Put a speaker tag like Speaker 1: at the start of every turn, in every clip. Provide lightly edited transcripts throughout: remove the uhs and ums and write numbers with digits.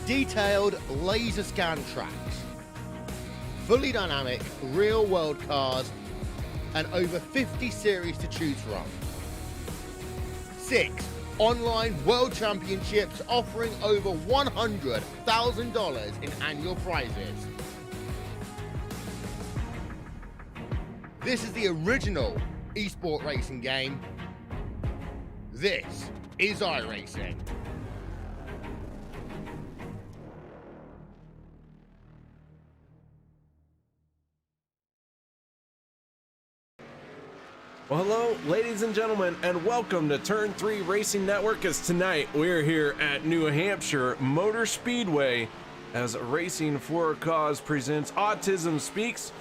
Speaker 1: detailed laser scan tracks, fully dynamic real-world cars, and over 50 series to choose from. 6 online world championships offering over $100,000 in annual prizes. This is the original esport racing game. This is iRacing.
Speaker 2: Well, hello, ladies and gentlemen, and welcome to Turn 3 Racing Network. As tonight we're here at New Hampshire Motor Speedway as Racing for a Cause presents Autism Speaks,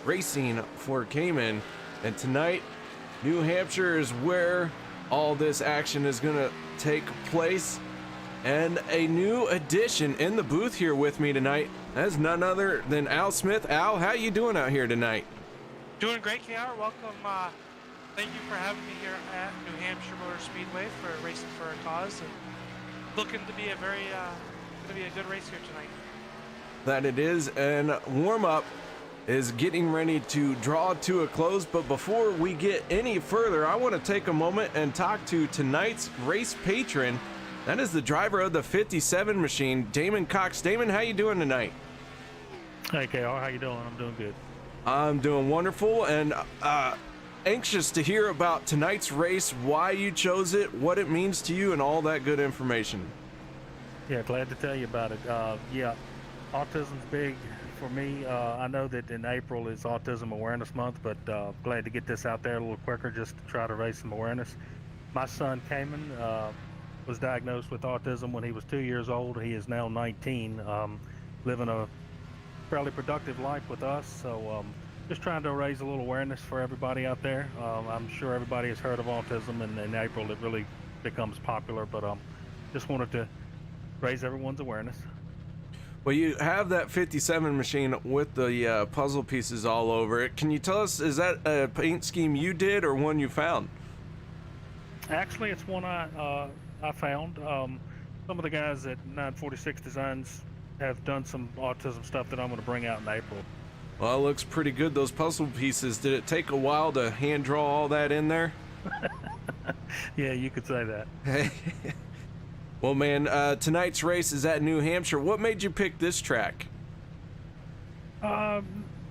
Speaker 2: Racing for Camon. And tonight, New Hampshire is where all this action is going to take place. And a new addition in the booth here with me tonight, that's none other than Al Smith. Al, how you doing out here tonight?
Speaker 3: Doing great, KR. Welcome. Thank you for having me here at New Hampshire Motor Speedway for Racing for a Cause, and looking to be a good race here tonight.
Speaker 2: That it is, and warm-up is getting ready to draw to a close. But before we get any further, I want to take a moment and talk to tonight's race patron. That is the driver of the 57 machine, Damon Cox. Damon, how you doing tonight?
Speaker 4: Hey, KR, how you doing? I'm doing good.
Speaker 2: I'm doing wonderful, and anxious to hear about tonight's race, why you chose it, what it means to you, and all that good information.
Speaker 4: Yeah, glad to tell you about it. Yeah, autism's big for me. I know that in April is Autism Awareness Month, but glad to get this out there a little quicker just to try to raise some awareness. My son, Camon, was diagnosed with autism when he was 2 years old. He is now 19, living a fairly productive life with us. So just trying to raise a little awareness for everybody out there. I'm sure everybody has heard of autism, and in April it really becomes popular, but just wanted to raise everyone's awareness.
Speaker 2: Well, you have that 57 machine with the puzzle pieces all over it. Can you tell us, is that a paint scheme you did or one you found?
Speaker 4: Actually, it's one I found. Some of the guys at 946 Designs have done some autism stuff that I'm going to bring out in April.
Speaker 2: Well, it looks pretty good, those puzzle pieces. Did it take a while to hand draw all that in there?
Speaker 4: Yeah, you could say that.
Speaker 2: Well, man, tonight's race is at New Hampshire. What made you pick this track?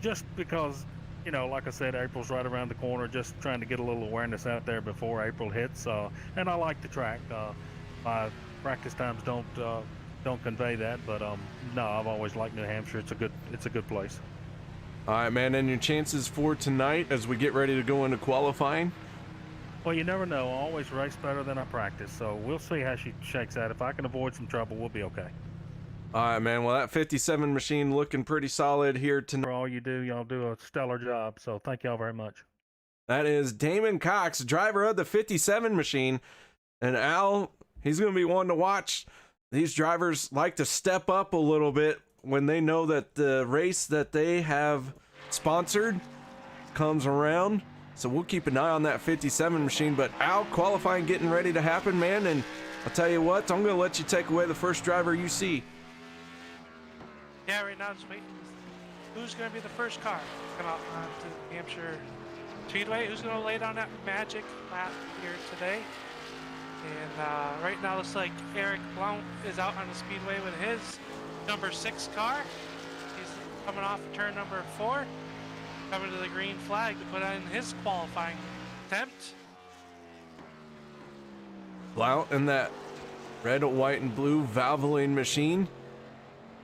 Speaker 4: Just because, you know, like I said, April's right around the corner, just trying to get a little awareness out there before April hits. And I like the track. My practice times don't convey that, but no, I've always liked New Hampshire. It's a good place.
Speaker 2: All right, man, and your chances for tonight as we get ready to go into qualifying?
Speaker 4: Well, you never know. I always race better than I practice, so we'll see how she shakes out. If I can avoid some trouble, we'll be okay.
Speaker 2: All right, man. Well, that 57 machine looking pretty solid here tonight.
Speaker 4: For all you do, y'all do a stellar job, so thank y'all very much.
Speaker 2: That is Damon Cox, driver of the 57 machine. And Al, he's going to be one to watch. These drivers like to step up a little bit when they know that the race that they have sponsored comes around. So we'll keep an eye on that 57 machine. But Al, qualifying getting ready to happen, man. And I'll tell you what, I'm going to let you take away the first driver you see.
Speaker 3: Yeah, right now I'm just waiting. Who's going to be the first car come out onto New Hampshire Speedway? Who's going to lay down that magic lap here today? And right now looks like Eric Blount is out on the speedway with his number 6 car. He's coming off turn number 4, coming to the green flag to put in his qualifying attempt.
Speaker 2: Blount in that red, white, and blue Valvoline machine,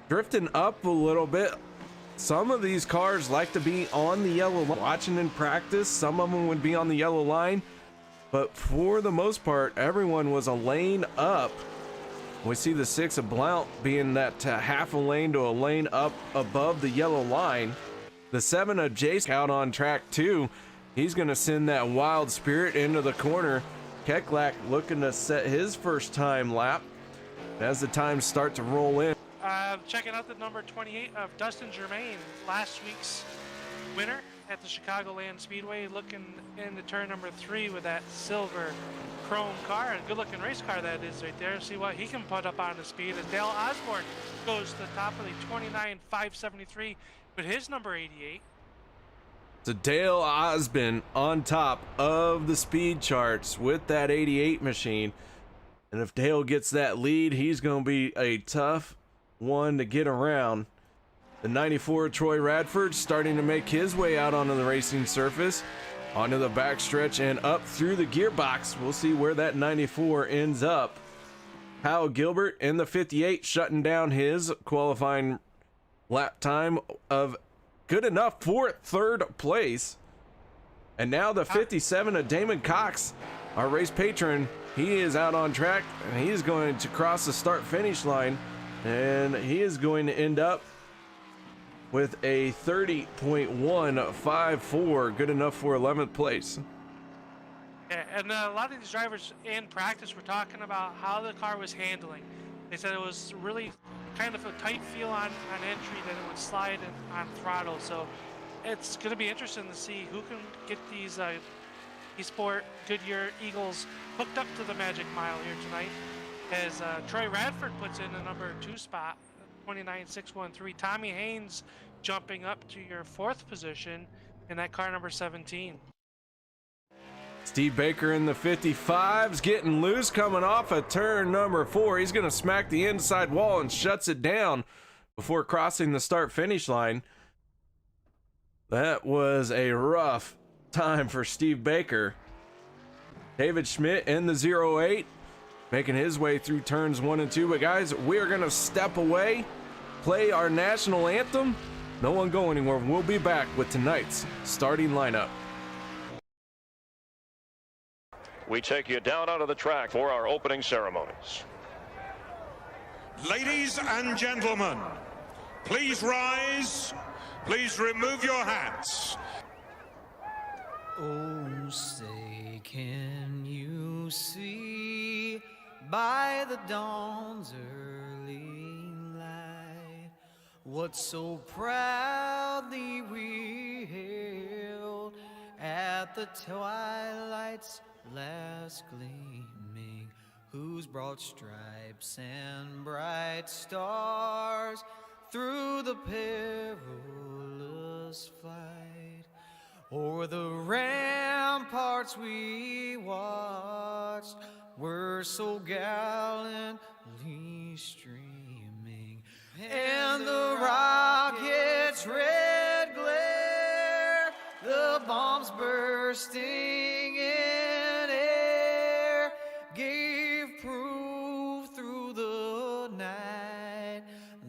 Speaker 2: drifting up a little bit. Some of these cars like to be on the yellow line. Watching in practice, some of them would be on the yellow line, but for the most part, everyone was a lane up. We see the 6 of Blount being that half a lane to a lane up above the yellow line. The 7 of Jace out on track 2. He's going to send that wild spirit into the corner. Keklak looking to set his first time lap as the times start to roll in.
Speaker 3: Checking out the number 28 of Dustin Germain, last week's winner at the Chicagoland Speedway, looking into turn number 3 with that silver chrome car, and good looking race car that is right there. See what he can put up on the speed as Dale Osborne goes to the top of the 29,573 with his number 88.
Speaker 2: So Dale Osborne on top of the speed charts with that 88 machine. And if Dale gets that lead, he's going to be a tough one to get around. The 94 Troy Radford starting to make his way out onto the racing surface, onto the backstretch and up through the gearbox. We'll see where that 94 ends up. Hal Gilbert in the 58 shutting down his qualifying lap time of good enough for third place. And now the 57 of Damon Cox, our race patron, he is out on track and he is going to cross the start finish line, and he is going to end up with a 30.154, good enough for 11th place.
Speaker 3: Yeah, and a lot of these drivers in practice were talking about how the car was handling. They said it was really kind of a tight feel on entry, that it would slide on throttle. So it's going to be interesting to see who can get these eSport Goodyear Eagles hooked up to the Magic Mile here tonight, as Troy Radford puts in the number 2 spot, 29.613. Tommy Haynes jumping up to your 4th position in that car number 17.
Speaker 2: Steve Baker in the 55's getting loose coming off of turn number 4. He's going to smack the inside wall and shuts it down before crossing the start finish line. That was a rough time for Steve Baker. David Schmidt in the 08 making his way through turns 1 and 2. But guys, we're going to step away, play our national anthem. No one go anywhere. We'll be back with tonight's starting lineup.
Speaker 5: We take you down onto the track for our opening ceremonies.
Speaker 6: Ladies and gentlemen, please rise. Please remove your hats.
Speaker 7: Oh, say, can you see by the dawn's early light what so proudly we hailed at the twilight's last gleaming, whose broad stripes and bright stars through the perilous flight o'er the ramparts we watched were so gallantly streaming, and the rocket's red glare, the bombs bursting in air, gave proof through the night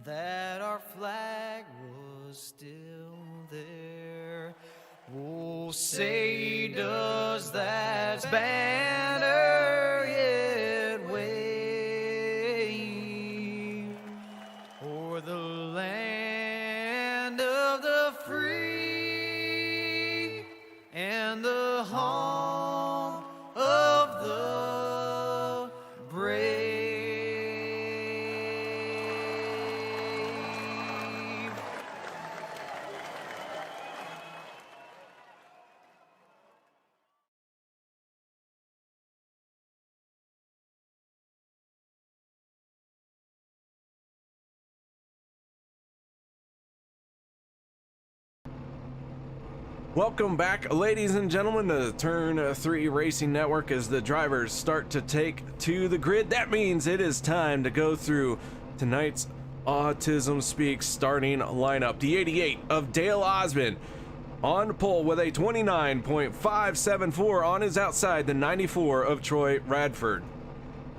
Speaker 7: that our flag was still there. Oh, say, does that banner yet wave o'er the land of the free and the home of the brave?
Speaker 2: Welcome back, ladies and gentlemen, to the Turn 3 Racing Network. As the drivers start to take to the grid, that means it is time to go through tonight's Autism Speaks starting lineup. The 88 of Dale Osborne on pole with a 29.574 on his outside. The 94 of Troy Radford.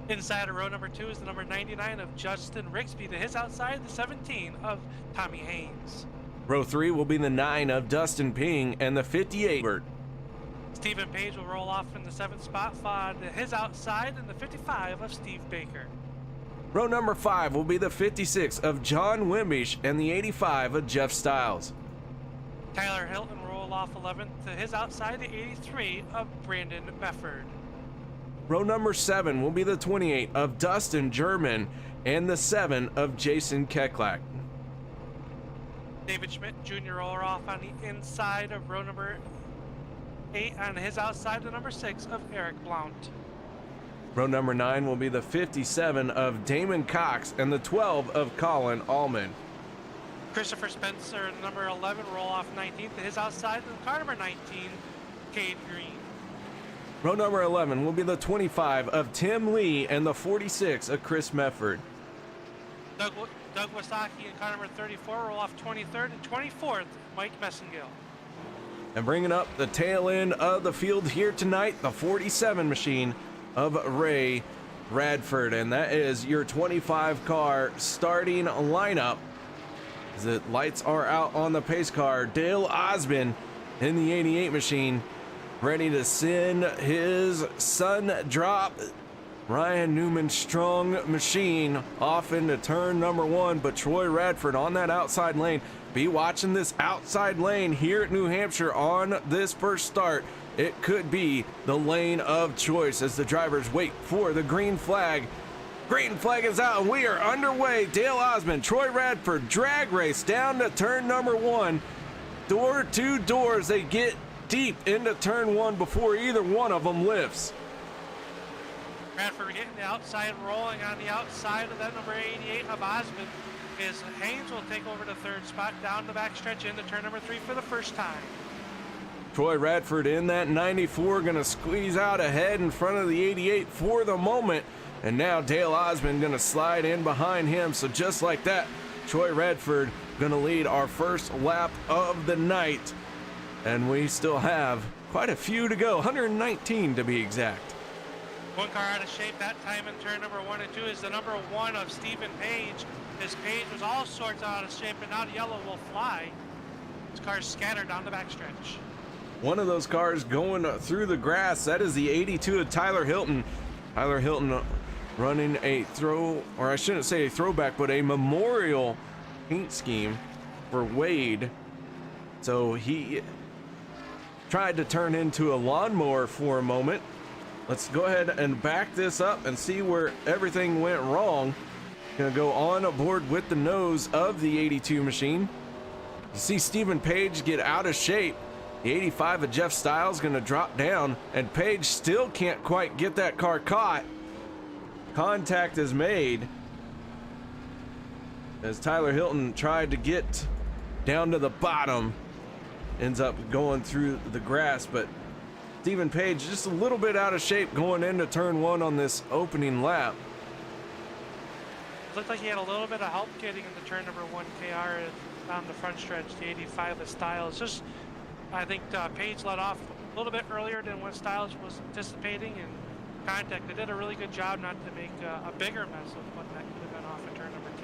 Speaker 3: Inside of row number 2 is the number 99 of Justin Rigsby. To his outside, the 17 of Tommy Haynes.
Speaker 2: Row 3 will be the 9 of Dustin Ping and the 58.
Speaker 3: Stephen Page will roll off in the 7th spot, followed to his outside in the 55 of Steve Baker.
Speaker 2: Row number 5 will be the 56 of John Wimbish and the 85 of Jeff Stiles.
Speaker 3: Tyler Hilton will roll off 11th, to his outside the 83 of Brandon Mefford.
Speaker 2: Row number 7 will be the 28 of Dustin German and the 7 of Jason Keklak.
Speaker 3: David Schmidt Jr. roller off on the inside of row number 8 on his outside, the number 6 of Eric Blount.
Speaker 2: Row number 9 will be the 57 of Damon Cox and the 12 of Colin Allman.
Speaker 3: Christopher Spencer, number 11, roll off 19th to his outside, and car number 19, Cade Green.
Speaker 2: Row number 11 will be the 25 of Tim Lee and the 46 of Chris Mefford.
Speaker 3: Doug Wasaki and car number 34 roll off 23rd, and 24th, Mike Messingale.
Speaker 2: And bringing up the tail end of the field here tonight, the 47 machine of Ray Radford. And that is your 25 car starting lineup. As the lights are out on the pace car, Dale Osmond in the 88 machine, ready to send his sun drop Ryan Newman strong machine off into turn number 1. But Troy Radford on that outside lane. Be watching this outside lane here at New Hampshire on this first start. It could be the lane of choice as the drivers wait for the green flag. Green flag is out and we are underway. Dale Osmond, Troy Radford, drag race down to turn number 1. Door to door as they get deep into turn 1 before either one of them lifts.
Speaker 3: Radford getting the outside, rolling on the outside of that number 88 of Osmond. Is Haynes will take over the 3rd spot down the backstretch into turn number 3 for the first time.
Speaker 2: Troy Radford in that 94, gonna squeeze out ahead in front of the 88 for the moment. And now Dale Osmond gonna slide in behind him. So just like that, Troy Radford gonna lead our first lap of the night. And we still have quite a few to go, 119 to be exact.
Speaker 3: One car out of shape that time in turn number 1 and 2 is the number 1 of Stephen Page. His Page was all sorts out of shape, and now the yellow will fly. His car's scattered down the backstretch.
Speaker 2: One of those cars going through the grass, that is the 82 of Tyler Hilton. Tyler Hilton running a I shouldn't say a throwback, but a memorial paint scheme for Wade. So he tried to turn into a lawnmower for a moment. Let's go ahead and back this up and see where everything went wrong. Gonna go on aboard with the nose of the 82 machine. You see Stephen Page get out of shape. The 85 of Jeff Stiles gonna drop down, and Page still can't quite get that car caught. Contact is made as Tyler Hilton tried to get down to the bottom. Ends up going through the grass, but Stephen Page just a little bit out of shape going into turn 1 on this opening lap.
Speaker 3: Looked like he had a little bit of help getting into turn number 1 KR down the front stretch, the 85 of Stiles. Just, I think Page let off a little bit earlier than what Stiles was anticipating, and contact. They did a really good job not to make a bigger mess of what that could have been off at turn number 2.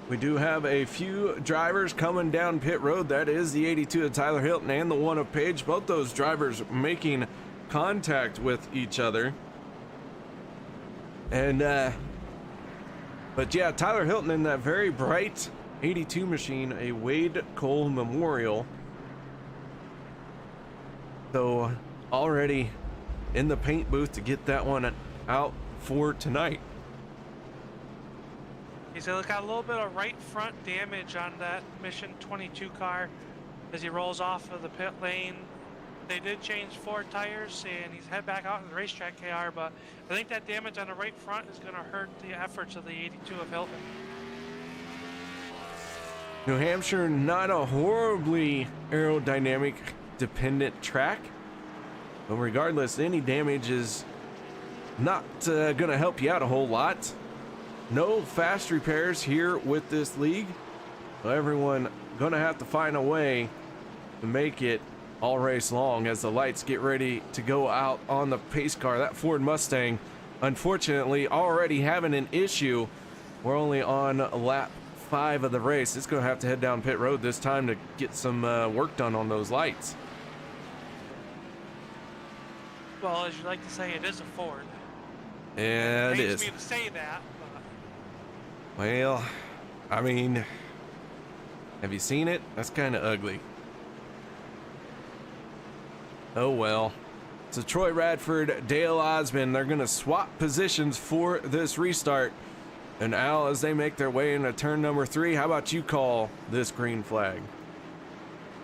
Speaker 2: We do have a few drivers coming down pit road. That is the 82 of Tyler Hilton and the 1 of Page. Both those drivers making contact with each other. And, but yeah, Tyler Hilton in that very bright 82 machine, a Wade Cole Memorial. So already in the paint booth to get that one out for tonight.
Speaker 3: He's got a little bit of right front damage on that Mission 22 car as he rolls off of the pit lane. They did change 4 tires and he's head back out in the racetrack KR, but I think that damage on the right front is going to hurt the efforts of the 82 of Hilton.
Speaker 2: New Hampshire, not a horribly aerodynamic dependent track, but regardless, any damage is not going to help you out a whole lot. No fast repairs here with this league. So everyone gonna have to find a way to make it all race long as the lights get ready to go out on the pace car. That Ford Mustang, unfortunately, already having an issue. We're only on lap 5 of the race. It's gonna have to head down pit road this time to get some work done on those lights.
Speaker 3: Well, as you like to say, it is a Ford.
Speaker 2: Yeah, it is.
Speaker 3: It pains me to say that.
Speaker 2: Well, I mean, have you seen it? That's kind of ugly. Oh well. So Troy Radford, Dale Osmond, they're going to swap positions for this restart. And Al, as they make their way into turn number 3, how about you call this green flag?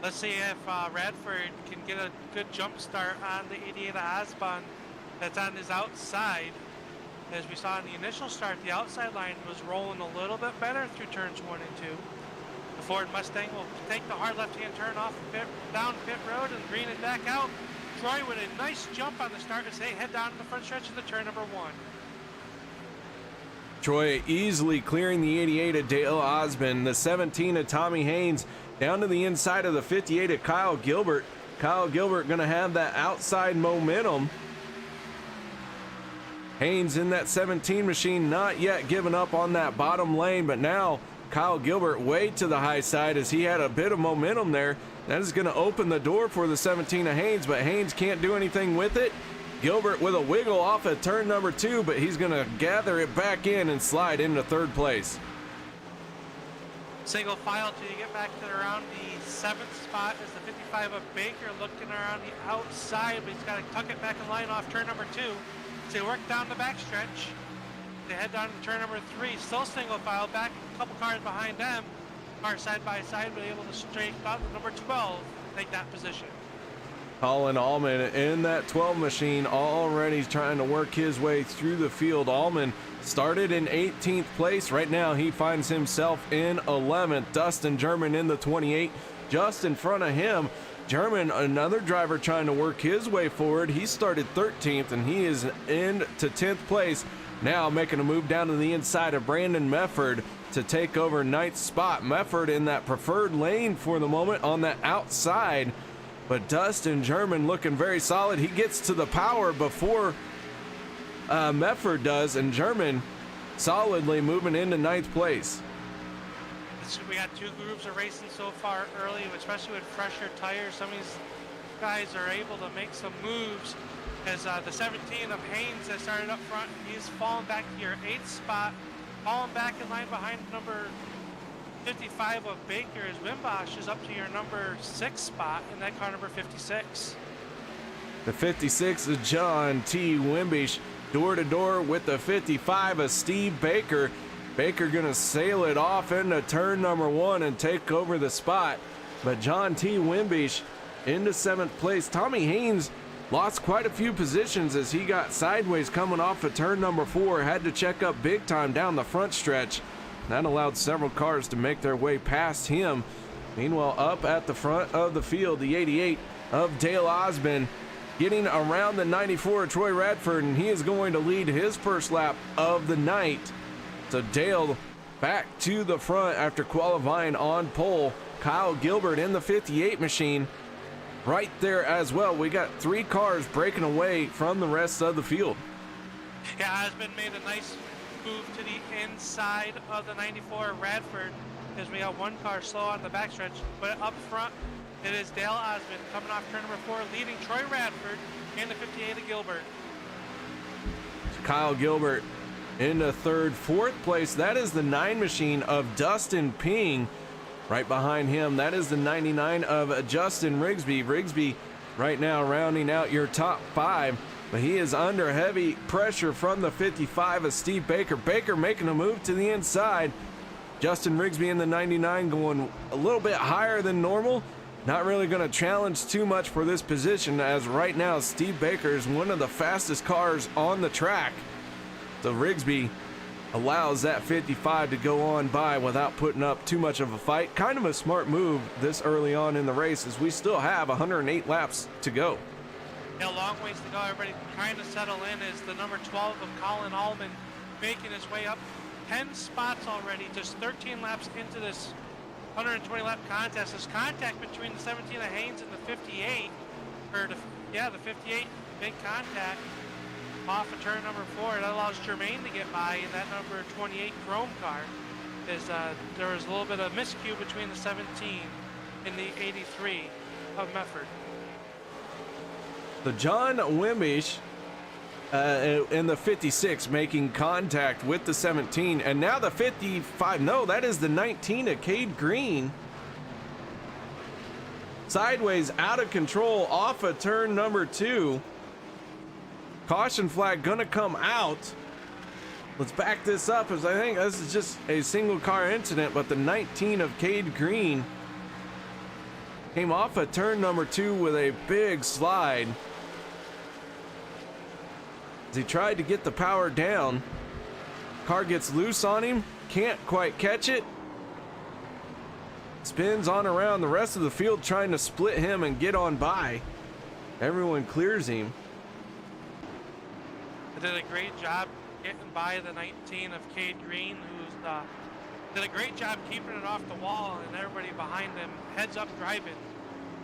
Speaker 3: Let's see if Radford can get a good jump start on the 88 Osborne that's on his outside. As we saw in the initial start, the outside line was rolling a little bit better through turns 1 and 2. The Ford Mustang will take the hard left-hand turn off down pit road and green it back out. Troy with a nice jump on the start as they head down to the front stretch of the turn number 1.
Speaker 2: Troy easily clearing the 88 of Dale Osmond, the 17 of Tommy Haynes, down to the inside of the 58 of Kyle Gilbert. Kyle Gilbert going to have that outside momentum. Haynes in that 17 machine, not yet giving up on that bottom lane, but now Kyle Gilbert way to the high side as he had a bit of momentum there. That is going to open the door for the 17 of Haynes, but Haynes can't do anything with it. Gilbert with a wiggle off at turn number 2, but he's going to gather it back in and slide into 3rd place.
Speaker 3: Single file till you get back to around the 7th spot is the 55 of Baker looking around the outside, but he's got to tuck it back in line off turn number 2. So they work down the backstretch. They head down to turn number 3, still single file back, a couple cars behind them, are side by side, but able to straight out number 12, take that position.
Speaker 2: Colin Allman in that 12 machine already trying to work his way through the field. Allman started in 18th place. Right now he finds himself in 11th. Dustin German in the 28, just in front of him. German, another driver trying to work his way forward. He started 13th and he is into 10th place. Now making a move down to the inside of Brandon Mefford to take over 9th spot. Mefford in that preferred lane for the moment on the outside. But Dustin German looking very solid. He gets to the power before Mefford does, and German solidly moving into 9th place.
Speaker 3: We got 2 groups of racing so far early, especially with fresher tires. Some of these guys are able to make some moves. As the 17 of Haynes that started up front, he's fallen back to your 8th spot, falling back in line behind number 55 of Baker as Wimbosh is up to your number 6 spot in that car number 56.
Speaker 2: The 56 is John T. Wimbish, door to door with the 55 of Steve Baker. Baker gonna sail it off into turn number 1 and take over the spot. But John T. Wimbish into 7th place. Tommy Haynes lost quite a few positions as he got sideways coming off of turn number 4. Had to check up big time down the front stretch. That allowed several cars to make their way past him. Meanwhile, up at the front of the field, the 88 of Dale Osmond getting around the 94 of Troy Radford, and he is going to lead his first lap of the night. So Dale back to the front after qualifying on pole. Kyle Gilbert in the 58 machine right there as well. We got 3 cars breaking away from the rest of the field.
Speaker 3: Yeah, Osmond made a nice move to the inside of the 94 Radford as we got 1 car slow on the backstretch, but up front it is Dale Osmond coming off turn number 4, leading Troy Radford and the 58 of Gilbert.
Speaker 2: Kyle Gilbert into 3rd. 4th place, that is the 9 machine of Dustin Ping. Right behind him, that is the 99 of Justin Rigsby. Rigsby right now rounding out your top 5. But he is under heavy pressure from the 55 of Steve Baker. Baker making a move to the inside. Justin Rigsby in the 99 going a little bit higher than normal. Not really going to challenge too much for this position, as right now Steve Baker is one of the fastest cars on the track. So Rigsby allows that 55 to go on by without putting up too much of a fight. Kind of a smart move this early on in the race, as we still have 108 laps to go.
Speaker 3: Yeah, a long ways to go. Everybody trying to settle in as the number 12 of Colin Allman making his way up 10 spots already, just 13 laps into this 120 lap contest. There's contact between the 17 of Haynes and the 58, the 58, big contact off of turn number 4. That allows Jermaine to get by in that number 28 Chrome car. There was a little bit of miscue between the 17 and the 83 of Mefford.
Speaker 2: So John Wimbish in the 56 making contact with the 17, and now the 55, no, that is the 19 of Cade Green. Sideways, out of control, off of turn number 2. Caution flag gonna come out. let's back this up, as I think this is just a single car incident, but the 19 of Cade Green came off at turn number 2 with a big slide. As he tried to get the power down, car gets loose on him, can't quite catch it. Spins on around the rest of the field trying to split him and get on by. Everyone clears him.
Speaker 3: They did a great job getting by the 19 of Cade Green, who's did a great job keeping it off the wall, and everybody behind him heads up driving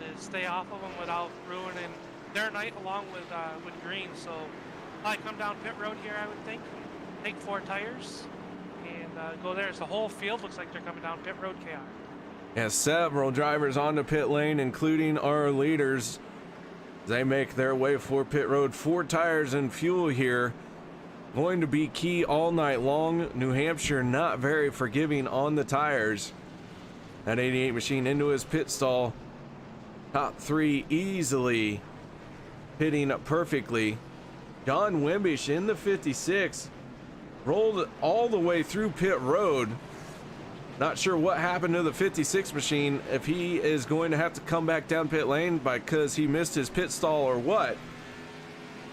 Speaker 3: to stay off of him without ruining their night along with Green. So probably come down pit road here, I would think, take 4 tires and go there. As the whole field looks like they're coming down pit road, KR.
Speaker 2: Yeah, several drivers on the pit lane, including our leaders. They make their way for pit road. 4 tires and fuel here. Going to be key all night long. New Hampshire not very forgiving on the tires. That 88 machine into his pit stall. Top 3 easily pitting up perfectly. John Wimbish in the 56 rolled all the way through pit road. Not sure what happened to the 56 machine, if he is going to have to come back down pit lane because he missed his pit stall or what.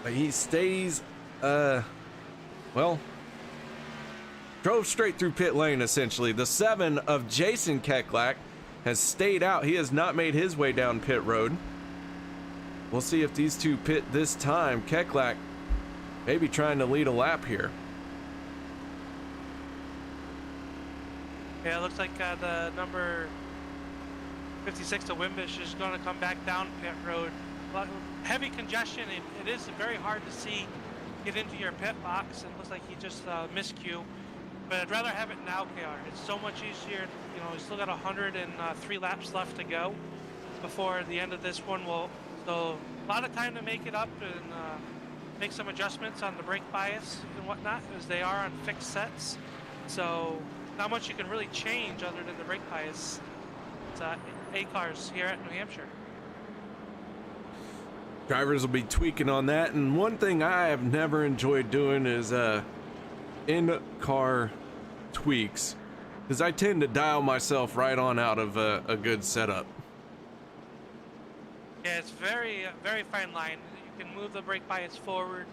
Speaker 2: But he stays, well, drove straight through pit lane essentially. The 7 of Jason Keklak has stayed out. He has not made his way down pit road. We'll see if these two pit this time. Keklak maybe trying to lead a lap here.
Speaker 3: Yeah, it looks like the number 56 to Wimbish is going to come back down pit road. Heavy congestion. It is very hard to see get into your pit box, and it looks like he just miscue. But I'd rather have it now, KR. It's so much easier. You know, he's still got 103 laps left to go before the end of this one. So a lot of time to make it up and make some adjustments on the brake bias and whatnot, as they are on fixed sets. So not much you can really change other than the brake bias. It's A cars here at New Hampshire.
Speaker 2: Drivers will be tweaking on that, and one thing I have never enjoyed doing is in-car tweaks, because I tend to dial myself right on out of a good setup.
Speaker 3: Yeah, it's very fine line. You can move the brake bias forward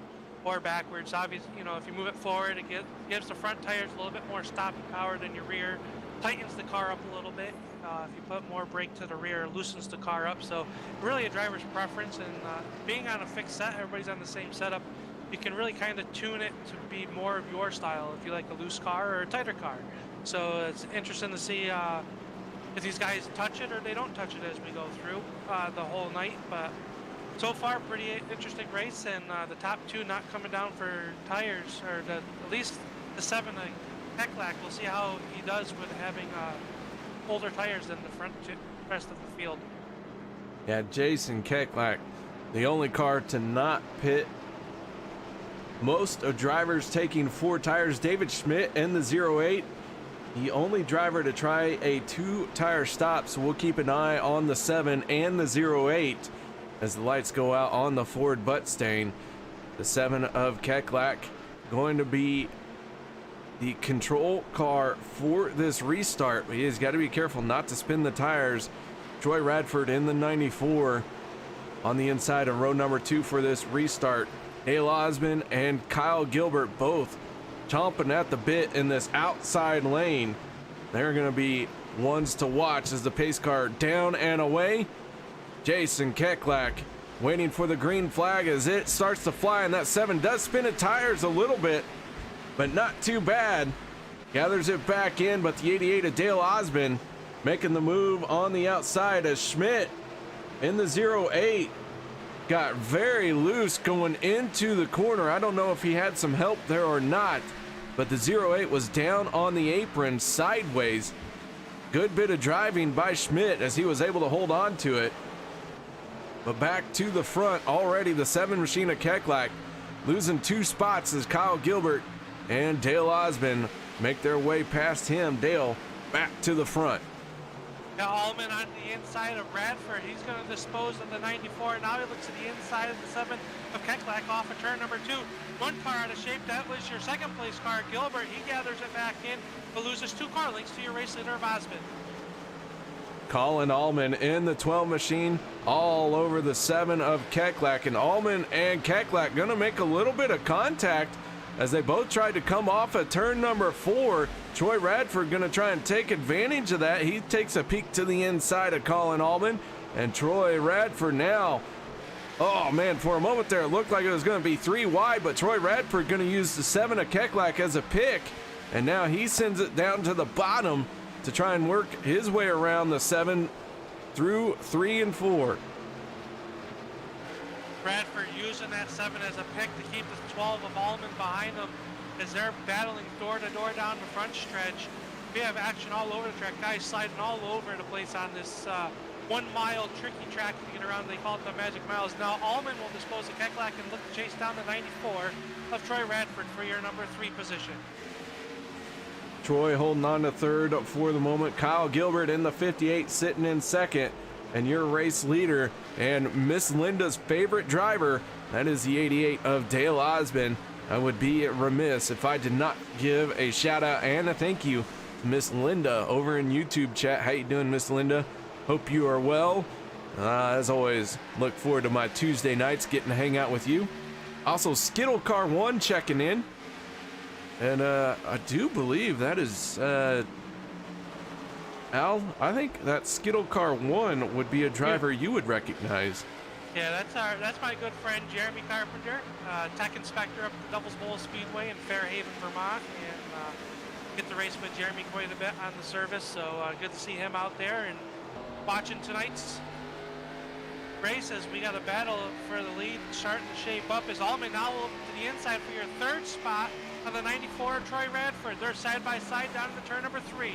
Speaker 3: or backwards. Obviously, you know, if you move it forward, it gives the front tires a little bit more stopping power than your rear, tightens the car up a little bit. If you put more brake to the rear, it loosens the car up. So really a driver's preference, and being on a fixed set, everybody's on the same setup, you can really kind of tune it to be more of your style, if you like a loose car or a tighter car. So it's interesting to see if these guys touch it or they don't touch it as we go through the whole night. But so far, pretty interesting race, and the top 2 not coming down for tires, or at least the 7 Keklak. We'll see how he does with having older tires than the rest of the field.
Speaker 2: Yeah, Jason Keklak, the only car to not pit. Most of drivers taking 4 tires. David Schmidt in the 08, the only driver to try a 2-tire stop, so we'll keep an eye on the 7 and the 08 as the lights go out on the Ford butt stain. The 7 of Keklak going to be the control car for this restart, but he's got to be careful not to spin the tires. Troy Radford in the 94 on the inside of row number 2 for this restart. Dale Osmond and Kyle Gilbert both chomping at the bit in this outside lane. They're going to be ones to watch as the pace car down and away. Jason Keklak waiting for the green flag as it starts to fly, and that 7 does spin its tires a little bit, but not too bad. Gathers it back in, but the 88 of Dale Osmond making the move on the outside as Schmidt in the 08 got very loose going into the corner. I don't know if he had some help there or not, but the 08 was down on the apron sideways. Good bit of driving by Schmidt as he was able to hold on to it. But back to the front already, the 7 machine of Keklak losing 2 spots as Kyle Gilbert and Dale Osmond make their way past him. Dale back to the front.
Speaker 3: Got Allman on the inside of Radford. He's going to dispose of the 94. Now he looks to the inside of the 7 of Keklak off of turn number 2. One car out of shape. That was your second place car, Gilbert. He gathers it back in, but loses 2 car lengths to your race leader of Osmond.
Speaker 2: Colin Allman in the 12 machine all over the 7 of Keklak, and Allman and Keklak gonna make a little bit of contact as they both tried to come off at turn number 4. Troy Radford gonna try and take advantage of that. He takes a peek to the inside of Colin Allman, and Troy Radford now, oh man, for a moment there it looked like it was gonna be 3 wide, but Troy Radford gonna use the 7 of Keklak as a pick, and now he sends it down to the bottom to try and work his way around the 7 through 3 and 4.
Speaker 3: Bradford using that 7 as a pick to keep the 12 of Allman behind them as they're battling door to door down the front stretch. We have action all over the track, guys sliding all over the place on this 1 mile tricky track to get around. They call it the Magic Miles. Now Allman will dispose of Keklak and look to chase down the 94 of Troy Radford for your number 3 position.
Speaker 2: Troy holding on to third for the moment. Kyle Gilbert in the 58 sitting in second. And your race leader and Miss Linda's favorite driver, that is the 88 of Dale Osmond. I would be remiss if I did not give a shout out and a thank you to Miss Linda over in YouTube chat. How you doing, Miss Linda? Hope you are well. As always, look forward to my Tuesday nights getting to hang out with you. Also, Skittle Car 1 checking in. And I do believe that is Al, I think that Skittle Car 1 would be a driver you would recognize.
Speaker 3: Yeah, that's my good friend Jeremy Carpenter, tech inspector up at the Devil's Bowl Speedway in Fairhaven, Vermont, and get to race with Jeremy quite a bit on the service, so good to see him out there. And watching tonight's race as we got a battle for the lead starting to shape up as Allman now to the inside for your 3rd spot on the 94 Troy Radford. They're side by side down to turn number 3.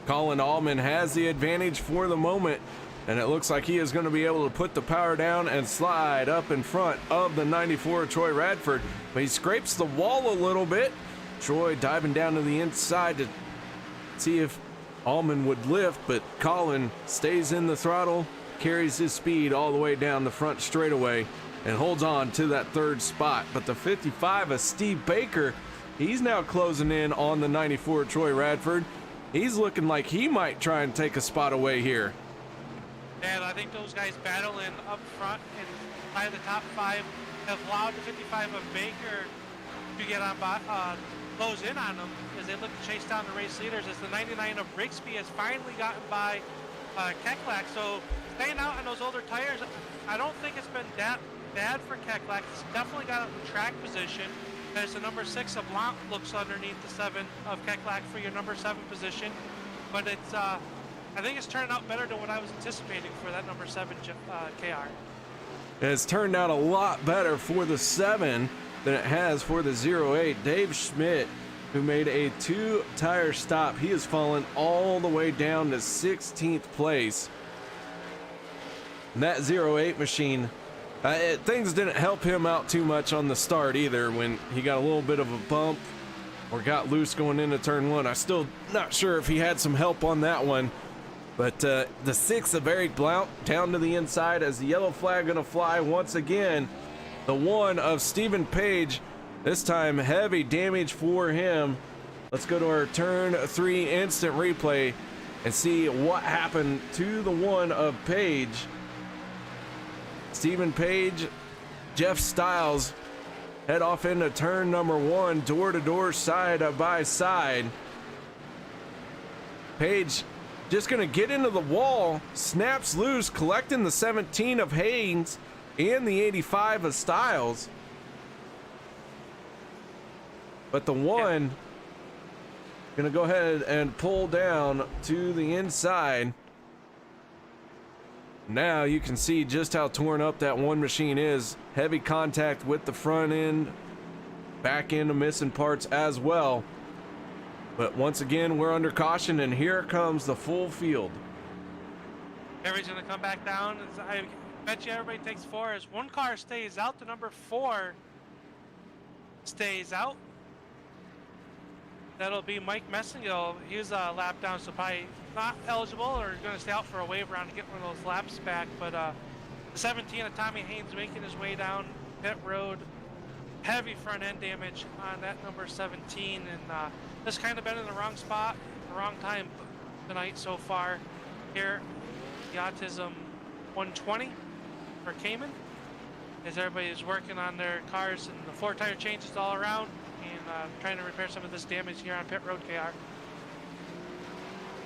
Speaker 2: Colin Allman has the advantage for the moment, and it looks like he is going to be able to put the power down and slide up in front of the 94 Troy Radford, but he scrapes the wall a little bit. Troy diving down to the inside to see if Allman would lift, but Colin stays in the throttle, carries his speed all the way down the front straightaway and holds on to that 3rd spot. But the 55 of Steve Baker, he's now closing in on the 94 Troy Radford. He's looking like he might try and take a spot away here.
Speaker 3: And I think those guys battling up front and by the top 5 have allowed the 55 of Baker to get on by, close in on them as they look to chase down the race leaders as the 99 of Rigsby has finally gotten by Keklak. So staying out on those older tires, I don't think it's been that bad for Keklak. It's definitely got a track position. There's the number 6 of Blount looks underneath the 7 of Keklak for your number 7 position. But it's, I think it's turning out better than what I was anticipating for that number 7 KR.
Speaker 2: It's turned out a lot better for the 7 than it has for the 08. Dave Schmidt, who made a 2-tire stop, he has fallen all the way down to 16th place. And that 08 machine, things didn't help him out too much on the start either when he got a little bit of a bump or got loose going into turn 1. I'm still not sure if he had some help on that one. But the 6 of Eric Blount down to the inside as the yellow flag gonna fly once again. The 1 of Stephen Page, this time heavy damage for him. Let's go to our turn 3 instant replay and see what happened to the 1 of Page. Stephen Page, Jeff Stiles head off into turn number 1, door to door, side by side. Page just gonna get into the wall, snaps loose, collecting the 17 of Haynes and the 85 of Stiles. But the 1 gonna go ahead and pull down to the inside. Now you can see just how torn up that 1 machine is. Heavy contact with the front end, back end missing parts as well. But once again, we're under caution, and here comes the full field.
Speaker 3: Everybody's going to come back down. I bet you everybody takes 4 as 1 car stays out. The number 4 stays out. That'll be Mike Messingill. He was a lap down, so probably not eligible or going to stay out for a wave round to get one of those laps back. But the 17 of Tommy Haynes making his way down pit road. Heavy front end damage on that number 17, and just kind of been in the wrong spot, the wrong time tonight so far. Here, the Autism 120 for Camon, as everybody is working on their cars and the floor tire changes all around and trying to repair some of this damage here on pit road, KR.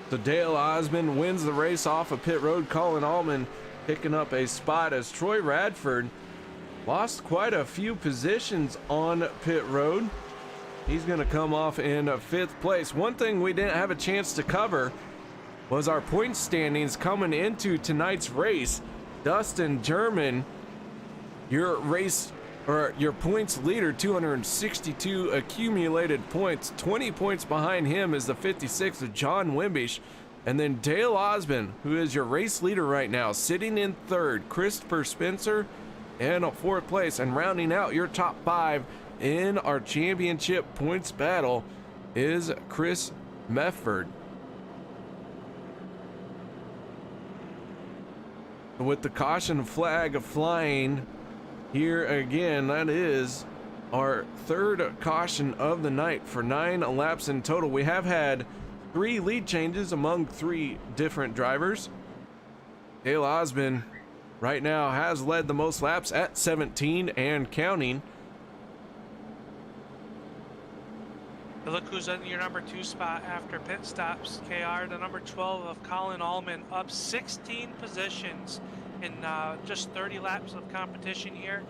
Speaker 2: So Dale Osmond wins the race off of pit road. Colin Allman picking up a spot as Troy Radford lost quite a few positions on pit road. He's going to come off in 5th place. One thing we didn't have a chance to cover was our point standings coming into tonight's race. Dustin German, your race or your points leader, 262 accumulated points. 20 points behind him is the 56 of John Wimbish. And then Dale Osmond, who is your race leader right now, sitting in 3rd. Christopher Spencer in 4th place, and rounding out your top 5 in our championship points battle is Chris Mefford. With the caution flag flying here again, that is our 3rd caution of the night for 9 laps in total. We have had 3 lead changes among 3 different drivers. Dale Osmond right now has led the most laps at 17 and counting.
Speaker 3: Look who's in your number 2 spot after pit stops, KR. The number 12 of Colin Allman, up 16 positions in just 30 laps of competition here.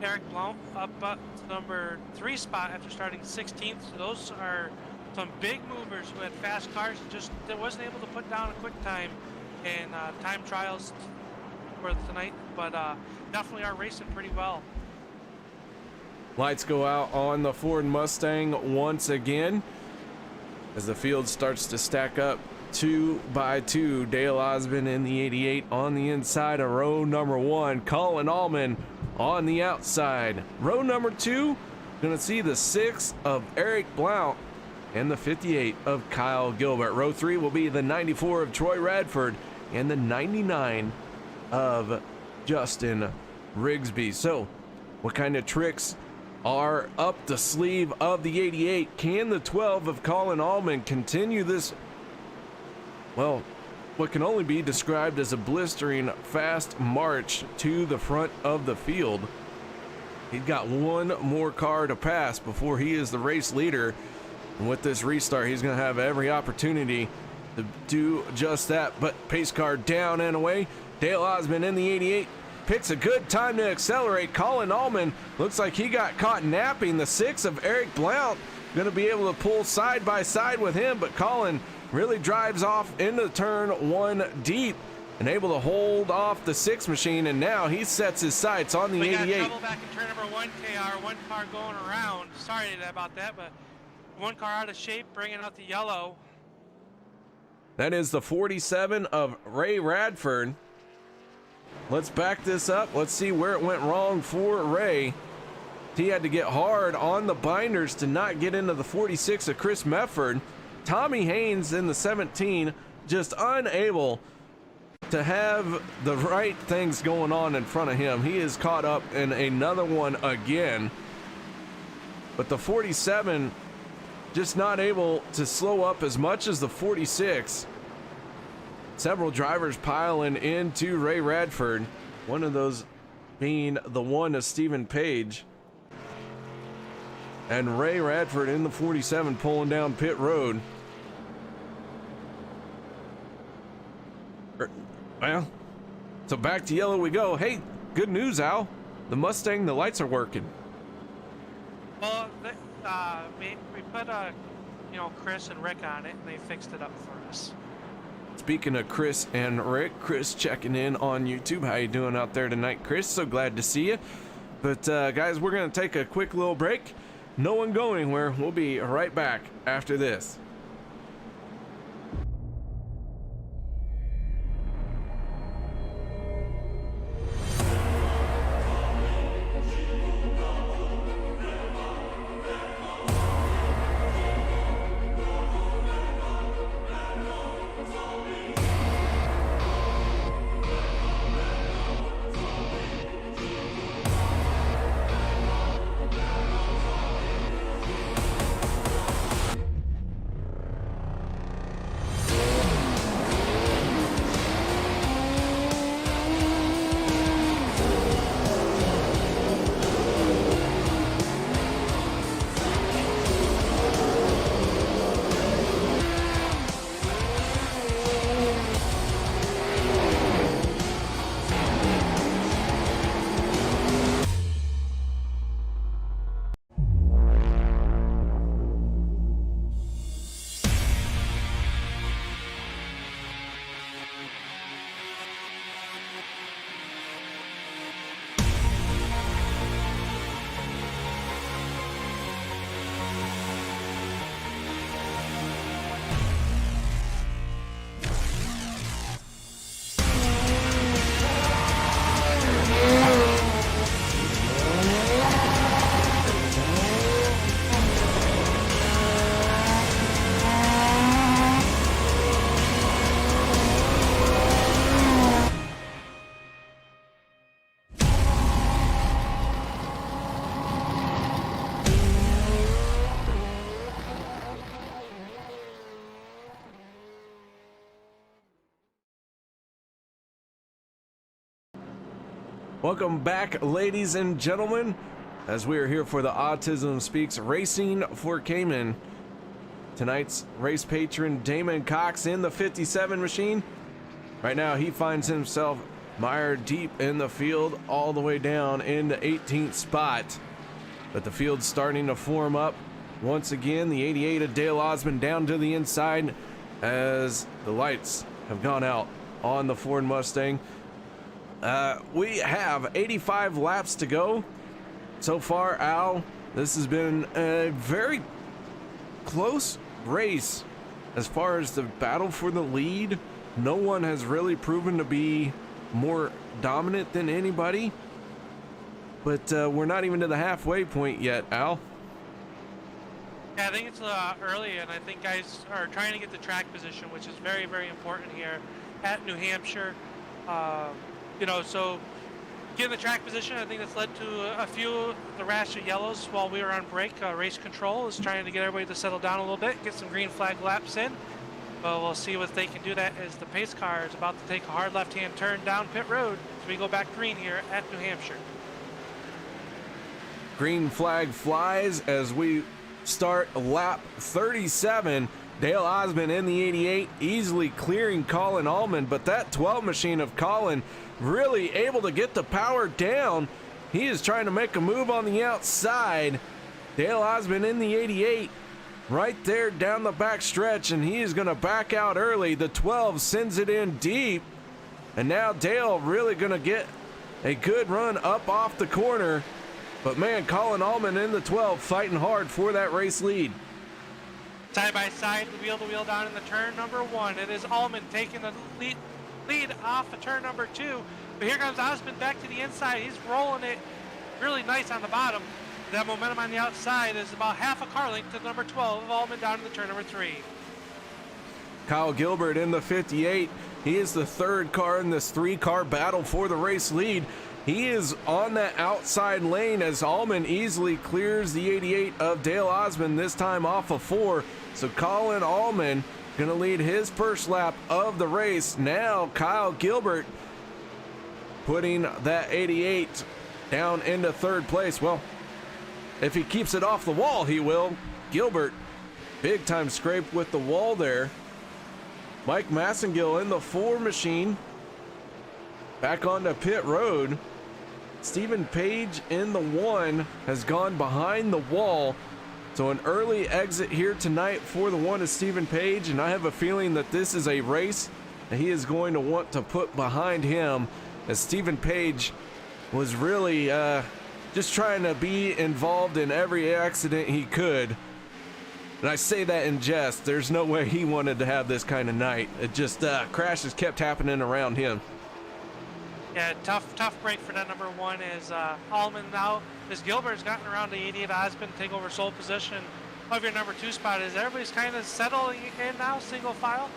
Speaker 3: Eric Blount up to number 3 spot after starting 16th. So those are some big movers who had fast cars and just wasn't able to put down a quick time in time trials for tonight, but definitely are racing pretty well.
Speaker 2: Lights go out on the Ford Mustang once again as the field starts to stack up 2 by 2. Dale Osmond in the 88 on the inside of row number 1. Colin Allman on the outside. Row number 2, gonna see the 6 of Eric Blount and the 58 of Kyle Gilbert. Row 3 will be the 94 of Troy Radford and the 99 of Justin Rigsby. So what kind of tricks are up the sleeve of the 88? Can the 12 of Colin Allman continue this, well, what can only be described as a blistering fast march to the front of the field? He's got 1 more car to pass before he is the race leader, and with this restart he's going to have every opportunity to do just that. But pace car down and away. Dale Osmond in the 88 picks a good time to accelerate. Colin Allman looks like he got caught napping. The 6 of Eric Blount going to be able to pull side by side with him, but Colin really drives off into turn 1 deep and able to hold off the 6 machine, and now he sets his sights on the 88.
Speaker 3: We got trouble back in turn number 1, KR. 1 car going around. Sorry about that, but 1 car out of shape, bringing out the yellow.
Speaker 2: That is the 47 of Ray Radford. Let's back this up. Let's see where it went wrong for Ray. He had to get hard on the binders to not get into the 46 of Chris Mefford. Tommy Haynes in the 17, just unable to have the right things going on in front of him. He is caught up in another one again. But the 47 just not able to slow up as much as the 46. Several drivers piling into Ray Radford, one of those being the one of Stephen Page. And Ray Radford in the 47 pulling down pit road. Well, so back to yellow we go. Hey, good news, Al. The Mustang, the lights are working.
Speaker 3: Well, we put Chris and Rick on it, and they fixed it up for us.
Speaker 2: Speaking of Chris and Rick, Chris checking in on YouTube. How you doing out there tonight, Chris? So glad to see you. But guys, we're gonna take a quick little break. No one going anywhere. We'll be right back after this. Welcome back, ladies and gentlemen, as we are here for the Autism Speaks Racing for Camon. Tonight's race patron, Damon Cox, in the 57 machine. Right now, he finds himself mired deep in the field, all the way down in the 18th spot. But the field's starting to form up. Once again, the 88 of Dale Osmond down to the inside as the lights have gone out on the Ford Mustang. We have 85 laps to go. So far, Al, this has been a very close race as far as the battle for the lead. No one has really proven to be more dominant than anybody, but we're not even to the halfway point yet, Al.
Speaker 3: Yeah, I think it's early, and I think guys are trying to get the track position, which is very, very important here at New Hampshire. You know, so getting the track position, I think that's led to a few of the rash of yellows while we were on break. Race control is trying to get everybody to settle down a little bit, get some green flag laps in. But we'll see what they can do that as the pace car is about to take a hard left-hand turn down pit road as we go back green here at New Hampshire.
Speaker 2: Green flag flies as we start lap 37. Dale Osmond in the 88, easily clearing Colin Allman, but that 12 machine of Colin really able to get the power down. He is trying to make a move on the outside. Dale Osmond in the 88, right there down the back stretch, and he is going to back out early. The 12 sends it in deep, and now Dale really going to get a good run up off the corner. But man, Colin Allman in the 12 fighting hard for that race lead.
Speaker 3: Side by side, wheel to wheel down in the turn number 1. It is Allman taking the lead off of turn number 2. But here comes Osmond back to the inside. He's rolling it really nice on the bottom. That momentum on the outside is about half a car length to number 12 of Allman down to the turn number 3.
Speaker 2: Kyle Gilbert in the 58. He is the third car in this 3-car battle for the race lead. He is on that outside lane as Allman easily clears the 88 of Dale Osmond, this time off of 4. So Colin Allman going to lead his first lap of the race. Now Kyle Gilbert putting that 88 down into third place. Well, if he keeps it off the wall, he will. Gilbert, big time scrape with the wall there. Mike Massengill in the 4 machine, back onto pit road. Stephen Page in the 1 has gone behind the wall. So an early exit here tonight for the 1 is Stephen Page, and I have a feeling that this is a race that he is going to want to put behind him, as Stephen Page was really just trying to be involved in every accident he could. And I say that in jest. There's no way he wanted to have this kind of night. It just crashes kept happening around him.
Speaker 3: Yeah, tough break for that number 1 is Allman now. As Gilbert's gotten around to 88 Osmond, take over sole position of your number 2 spot. As everybody's kind of settling in now, single file.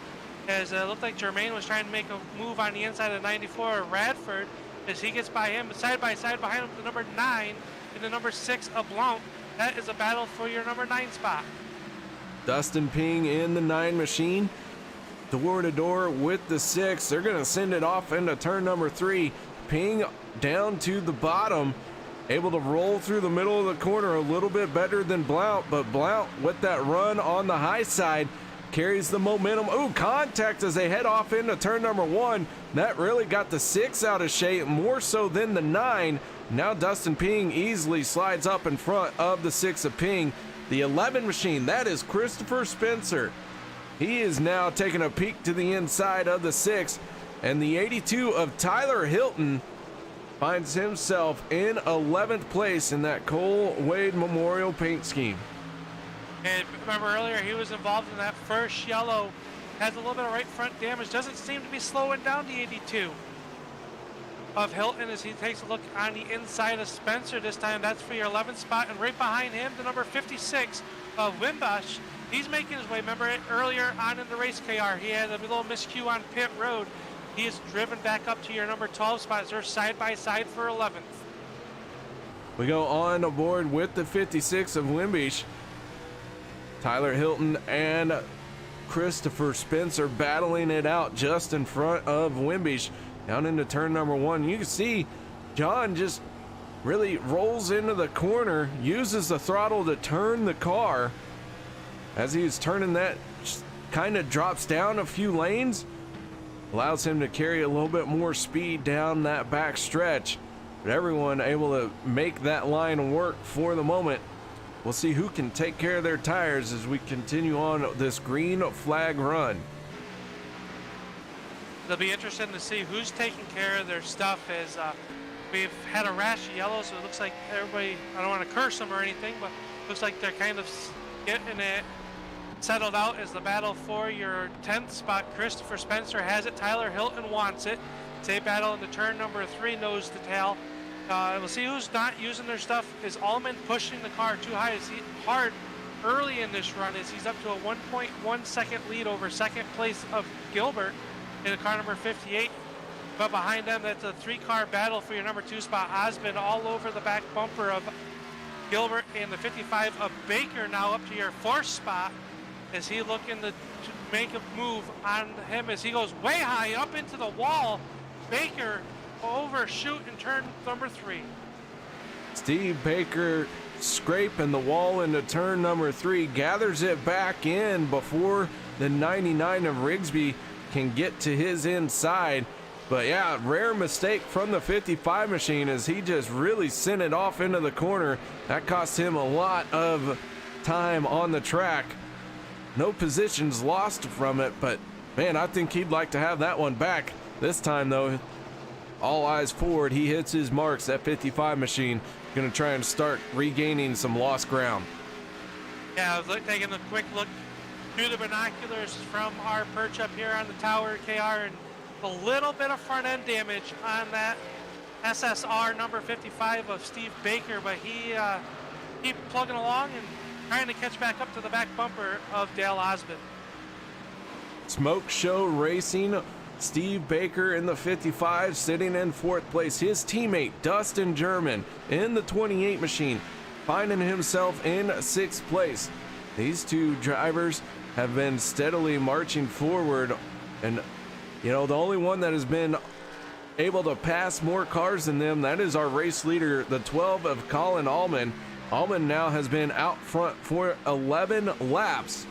Speaker 3: As it looked like Jermaine was trying to make a move on the inside of 94 Radford. As he gets by him, side by side behind him, the number 9 and the number 6 of Blount. That is a battle for your number 9 spot.
Speaker 2: Dustin Ping in the 9 machine, door to door with the 6. They're going to send it off into turn number 3. Ping down to the bottom, able to roll through the middle of the corner a little bit better than Blount, but Blount with that run on the high side carries the momentum. Ooh, contact as they head off into turn number 1. That really got the 6 out of shape, more so than the 9. Now Dustin Ping easily slides up in front of the 6 of Ping. The 11 machine, that is Christopher Spencer. He is now taking a peek to the inside of the 6, and the 82 of Tyler Hilton finds himself in 11th place in that Cole Wade Memorial paint scheme.
Speaker 3: And remember earlier, he was involved in that first yellow. Has a little bit of right front damage. Doesn't seem to be slowing down the 82 of Hilton as he takes a look on the inside of Spencer this time. That's for your 11th spot. And right behind him, the number 56 of Wimbush. He's making his way. Remember it earlier on in the race, KR, he had a little miscue on pit road. He is driven back up to your number 12 spot. They're side by side for 11th.
Speaker 2: We go on aboard with the 56 of Wimbish. Tyler Hilton and Christopher Spencer battling it out just in front of Wimbish down into turn number 1. You can see John just really rolls into the corner, uses the throttle to turn the car. As he's turning that, kind of drops down a few lanes, allows him to carry a little bit more speed down that back stretch. But everyone able to make that line work for the moment. We'll see who can take care of their tires as we continue on this green flag run.
Speaker 3: It'll be interesting to see who's taking care of their stuff as we've had a rash of yellow, so it looks like everybody, I don't want to curse them or anything, but looks like they're kind of getting it settled out as the battle for your 10th spot. Christopher Spencer has it. Tyler Hilton wants it. Say battle into turn number 3, nose to tail. We'll see who's not using their stuff. Is Allman pushing the car too hard early in this run as he's up to a 1.1 second lead over second place of Gilbert in the car number 58. But behind them, that's a 3-car battle for your number 2 spot. Osmond all over the back bumper of Gilbert and the 55 of Baker now up to your 4th spot as he looking to make a move on him as he goes way high up into the wall. Baker overshoot in turn number 3.
Speaker 2: Steve Baker scraping the wall into turn number 3, gathers it back in before the 99 of Rigsby can get to his inside. But yeah, rare mistake from the 55 machine as he just really sent it off into the corner. That cost him a lot of time on the track. No positions lost from it, but man, I think he'd like to have that one back. This time though, all eyes forward, he hits his marks. That 55 machine gonna try and start regaining some lost ground.
Speaker 3: Yeah, taking a quick look through the binoculars from our perch up here on the tower, KR, and a little bit of front end damage on that SSR number 55 of Steve Baker, but he keep plugging along and trying to catch back up to the back bumper of Dale Osmond.
Speaker 2: Smoke Show Racing, Steve Baker in the 55 sitting in 4th place. His teammate Dustin German in the 28 machine finding himself in 6th place. These two drivers have been steadily marching forward, and you know, the only one that has been able to pass more cars than them, that is our race leader, the 12 of Colin Allman. Allman now has been out front for 11 laps.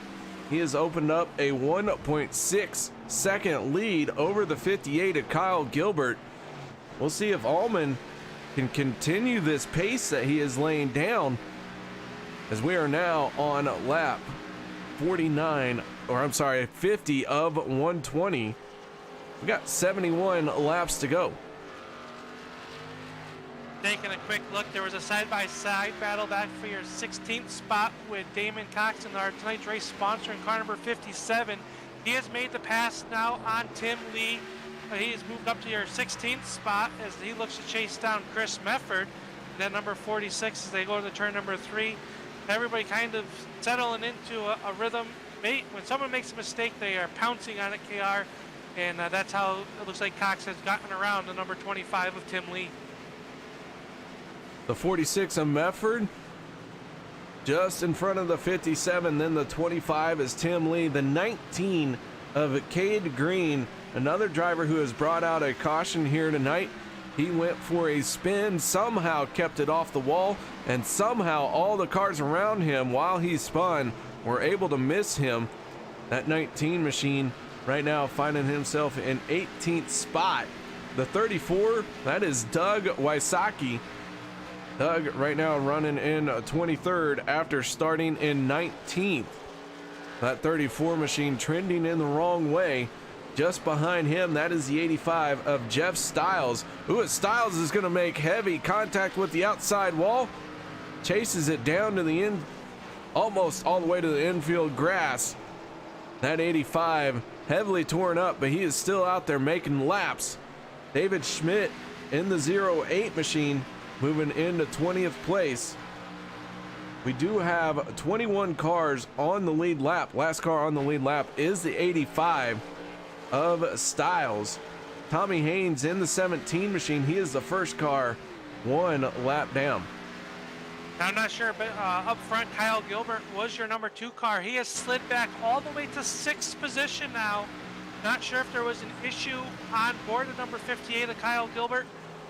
Speaker 2: He has opened up a 1.6 second lead over the 58 of Kyle Gilbert. We'll see if Allman can continue this pace that he is laying down as we are now on lap 50 of 120. We got 71 laps to go.
Speaker 3: Taking a quick look, there was a side-by-side battle back for your 16th spot with Damon Cox and our tonight's race sponsor in car number 57. He has made the pass now on Tim Lee. He has moved up to your 16th spot as he looks to chase down Chris Mefford. And then number 46 as they go to the turn number 3. Everybody kind of settling into a rhythm. When someone makes a mistake, they are pouncing on it, KR. And that's how it looks like Cox has gotten around the number 25 of Tim Lee.
Speaker 2: The 46 of Mefford just in front of the 57, then the 25 is Tim Lee. The 19 of Cade Green, another driver who has brought out a caution here tonight. He went for a spin, somehow kept it off the wall, and somehow all the cars around him while he spun were able to miss him. That 19 machine right now finding himself in 18th spot. The 34, that is Doug Wysocki. Doug right now running in 23rd after starting in 19th. That 34 machine trending in the wrong way. Just behind him, that is the 85 of Jeff Stiles. Stiles is going to make heavy contact with the outside wall. Chases it down to the end, almost all the way to the infield grass. That 85 heavily torn up, but he is still out there making laps. David Schmidt in the 08 machine moving into 20th place. We do have 21 cars on the lead lap. Last car on the lead lap is the 85 of Stiles. Tommy Haynes in the 17 machine. He is the first car 1 lap down.
Speaker 3: I'm not sure, but up front, Kyle Gilbert was your number 2 car. He has slid back all the way to 6th position now. Not sure if there was an issue on board the number 58 of Kyle Gilbert.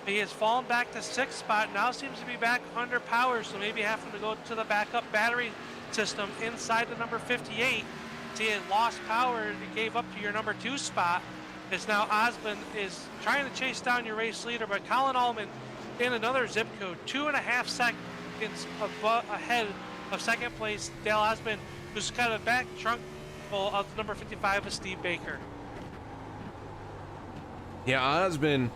Speaker 3: He has fallen back to 6th spot. Now seems to be back under power, so maybe having to go to the backup battery system inside the number 58. So he had lost power and gave up to your number 2 spot. As now Osmond is trying to chase down your race leader, but Colin Allman in another zip code, 2.5 seconds ahead of second place Dale Osmond, who's got a back trunk full of number 55 of Steve Baker.
Speaker 2: Yeah, Osmond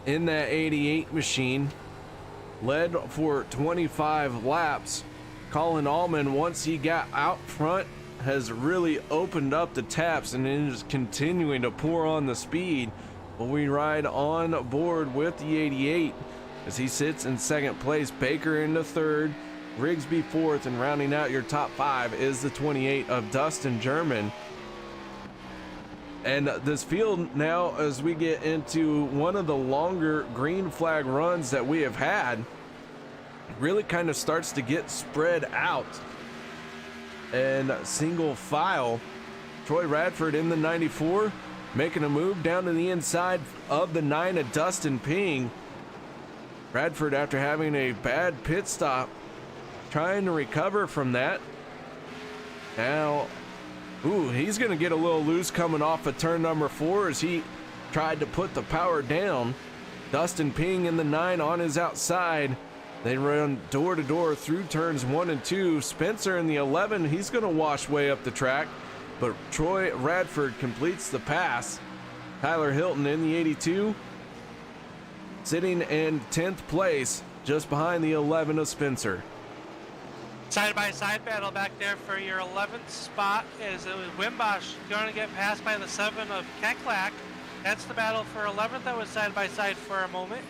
Speaker 2: in that 88 machine led for 25 laps. Colin Allman, once he got out front, has really opened up the taps and is continuing to pour on the speed. But we ride on board with the 88 as he sits in second place, Baker into third, Rigsby fourth, and rounding out your top 5 is the 28 of Dustin German. And this field now, as we get into one of the longer green flag runs that we have had, really kind of starts to get spread out and single file. Troy Radford in the 94, making a move down to the inside of the 9 of Dustin Ping. Radford, after having a bad pit stop, trying to recover from that. Now, he's going to get a little loose coming off of turn number 4 as he tried to put the power down. Dustin Ping in the 9 on his outside. They run door to door through turns 1 and 2. Spencer in the 11, he's going to wash way up the track, but Troy Radford completes the pass. Tyler Hilton in the 82, sitting in 10th place, just behind the 11 of Spencer.
Speaker 3: Side-by-side battle back there for your 11th spot is it was Wimbosh going to get passed by the 7 of Keklak. That's the battle for 11th. That was side-by-side for a moment.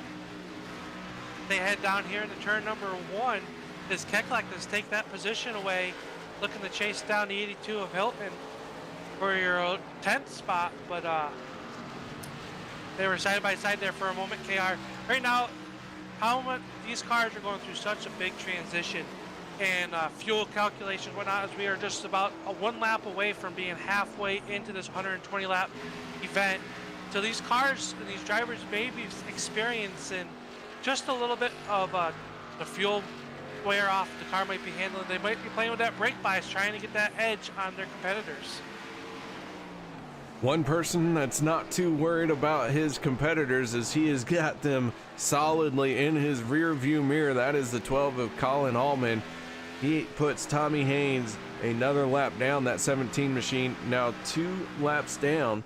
Speaker 3: They head down here into turn number 1 as Keklak does take that position away, looking to chase down the 82 of Hilton for your 10th spot, but they were side-by-side there for a moment, KR. Right now, how much these cars are going through such a big transition and fuel calculations, whatnot, as we are just about 1 lap away from being halfway into this 120 lap event. So these cars and these drivers may be experiencing just a little bit of the fuel wear off the car might be handling. They might be playing with that brake bias, trying to get that edge on their competitors.
Speaker 2: One person that's not too worried about his competitors is he has got them solidly in his rear view mirror. That is the 12 of Colin Allman. He puts Tommy Haynes another lap down. That 17 machine now 2 laps down.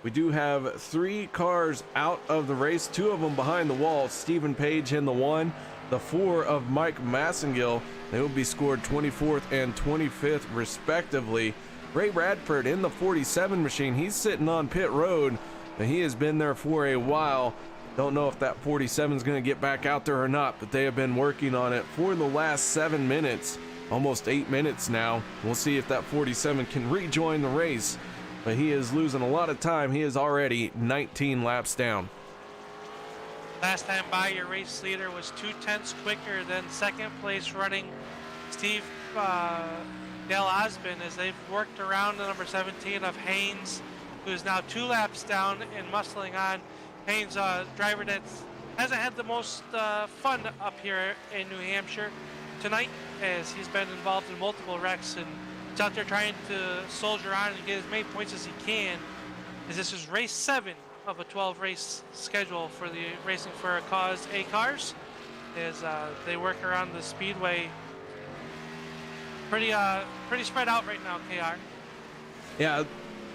Speaker 2: We do have 3 cars out of the race, 2 of them behind the wall. Stephen Page in the 1, the 4 of Mike Massengill. They will be scored 24th and 25th respectively. Ray Radford in the 47 machine. He's sitting on pit road, and he has been there for a while. Don't know if that 47 is going to get back out there or not, but they have been working on it for the last 7 minutes, almost 8 minutes now. We'll see if that 47 can rejoin the race, but he is losing a lot of time. He is already 19 laps down.
Speaker 3: Last time by, your race leader was 0.2 quicker than second place running Steve Dale Osmond, as they've worked around the number 17 of Haynes, who's now 2 laps down and muscling on. Haynes, driver that hasn't had the most fun up here in New Hampshire tonight, as he's been involved in multiple wrecks and he's out there trying to soldier on and get as many points as he can, as this is race 7 of a 12 race schedule for the Racing for a Cause A cars, as they work around the speedway pretty spread out right now, KR.
Speaker 2: Yeah,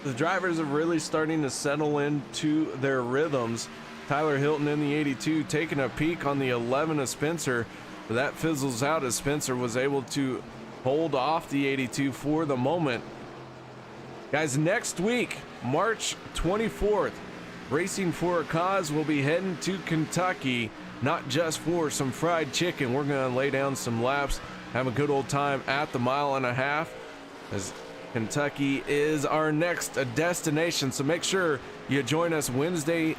Speaker 2: the drivers are really starting to settle into their rhythms. Tyler Hilton in the 82 taking a peek on the 11 of Spencer, but that fizzles out as Spencer was able to hold off the 82 for the moment. Guys, next week, March 24th, Racing for a Cause will be heading to Kentucky, not just for some fried chicken. We're going to lay down some laps, have a good old time at the 1.5 miles, as Kentucky is our next destination. So make sure you join us Tuesday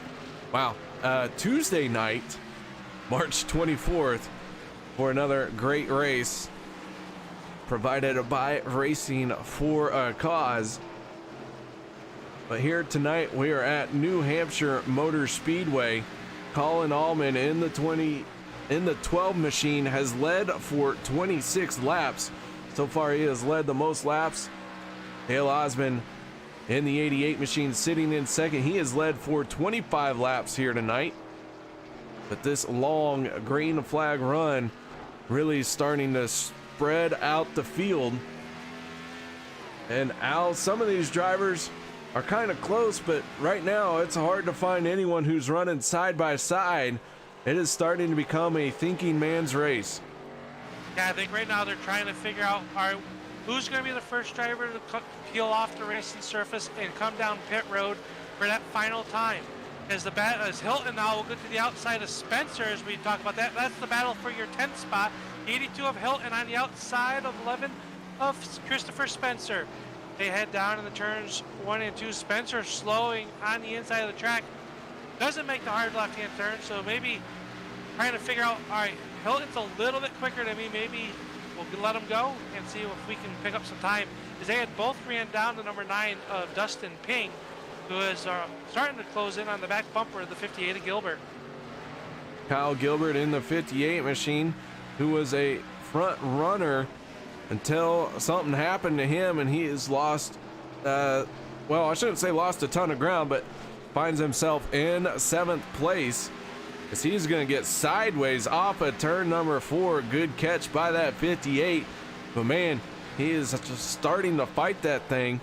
Speaker 2: night, March 24th, for another great race provided by Racing for a Cause. But here tonight we are at New Hampshire Motor Speedway. Colin Allman in the 12 machine has led for 26 laps. So far, he has led the most laps. Dale Osmond in the 88 machine sitting in second. He has led for 25 laps here tonight. But this long green flag run really starting to spread out the field. And Al, some of these drivers are kind of close, but right now it's hard to find anyone who's running side by side. It is starting to become a thinking man's race.
Speaker 3: Yeah, I think right now they're trying to figure out, all right, who's going to be the first driver to peel off the racing surface and come down pit road for that final time. As Hilton now will get to the outside of Spencer as we talk about that. That's the battle for your 10th spot. 82 of Hilton on the outside of 11 of Christopher Spencer. They head down in the turns 1 and 2. Spencer slowing on the inside of the track. Doesn't make the hard left-hand turn, so maybe trying to figure out, all right, Hilton's a little bit quicker than me. Maybe we'll let him go and see if we can pick up some time. As they had both ran down to number 9 of Dustin Ping, who is starting to close in on the back bumper of the 58 of Gilbert.
Speaker 2: Kyle Gilbert in the 58 machine, who was a front runner until something happened to him and he has lost, well, I shouldn't say lost a ton of ground, but finds himself in 7th place as he's going to get sideways off of turn number 4. Good catch by that 58, but man, he is just starting to fight that thing.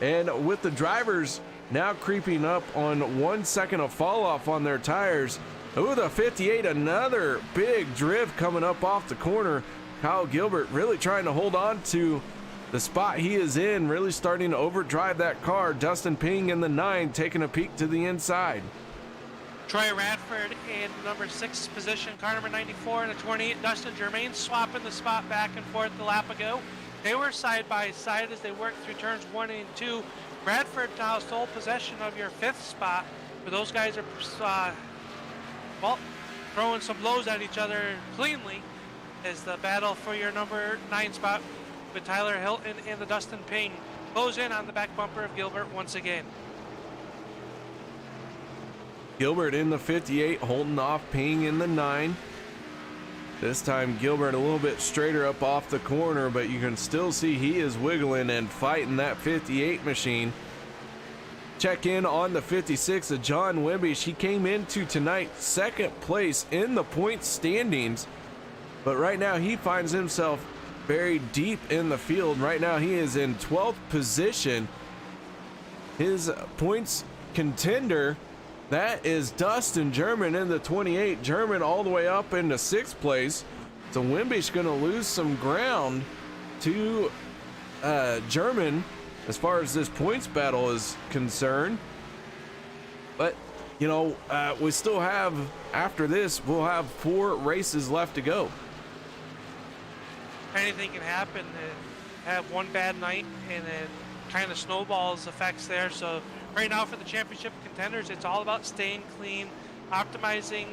Speaker 2: And with the drivers now creeping up on 1 second of fall off on their tires. Ooh, the 58, another big drift coming up off the corner. Kyle Gilbert really trying to hold on to the spot he is in, really starting to overdrive that car. Dustin Ping in the 9 taking a peek to the inside.
Speaker 3: Troy Radford in number 6 position, car number 94 in the 28. Dustin Germain swapping the spot back and forth the lap ago. They were side by side as they worked through turns 1 and 2. Bradford now sole possession of your 5th spot, but those guys are well, throwing some blows at each other cleanly as the battle for your number 9 spot with Tyler Hilton and the Dustin Ping close in on the back bumper of Gilbert once again.
Speaker 2: Gilbert in the 58 holding off Ping in the 9. This time Gilbert a little bit straighter up off the corner, but you can still see he is wiggling and fighting that 58 machine. Check in on the 56 of John Wimbish. He came into tonight 2nd place in the point standings, but right now he finds himself very deep in the field. Right now he is in 12th position. His points contender, that is Dustin German in the 28. German all the way up into 6th place. So Wimbish going to lose some ground to German as far as this points battle is concerned. But, you know, we still have, after this, we'll have 4 races left to go.
Speaker 3: Anything can happen. Have one bad night and it kind of snowballs effects there. So right now for the championship contenders, it's all about staying clean, optimizing,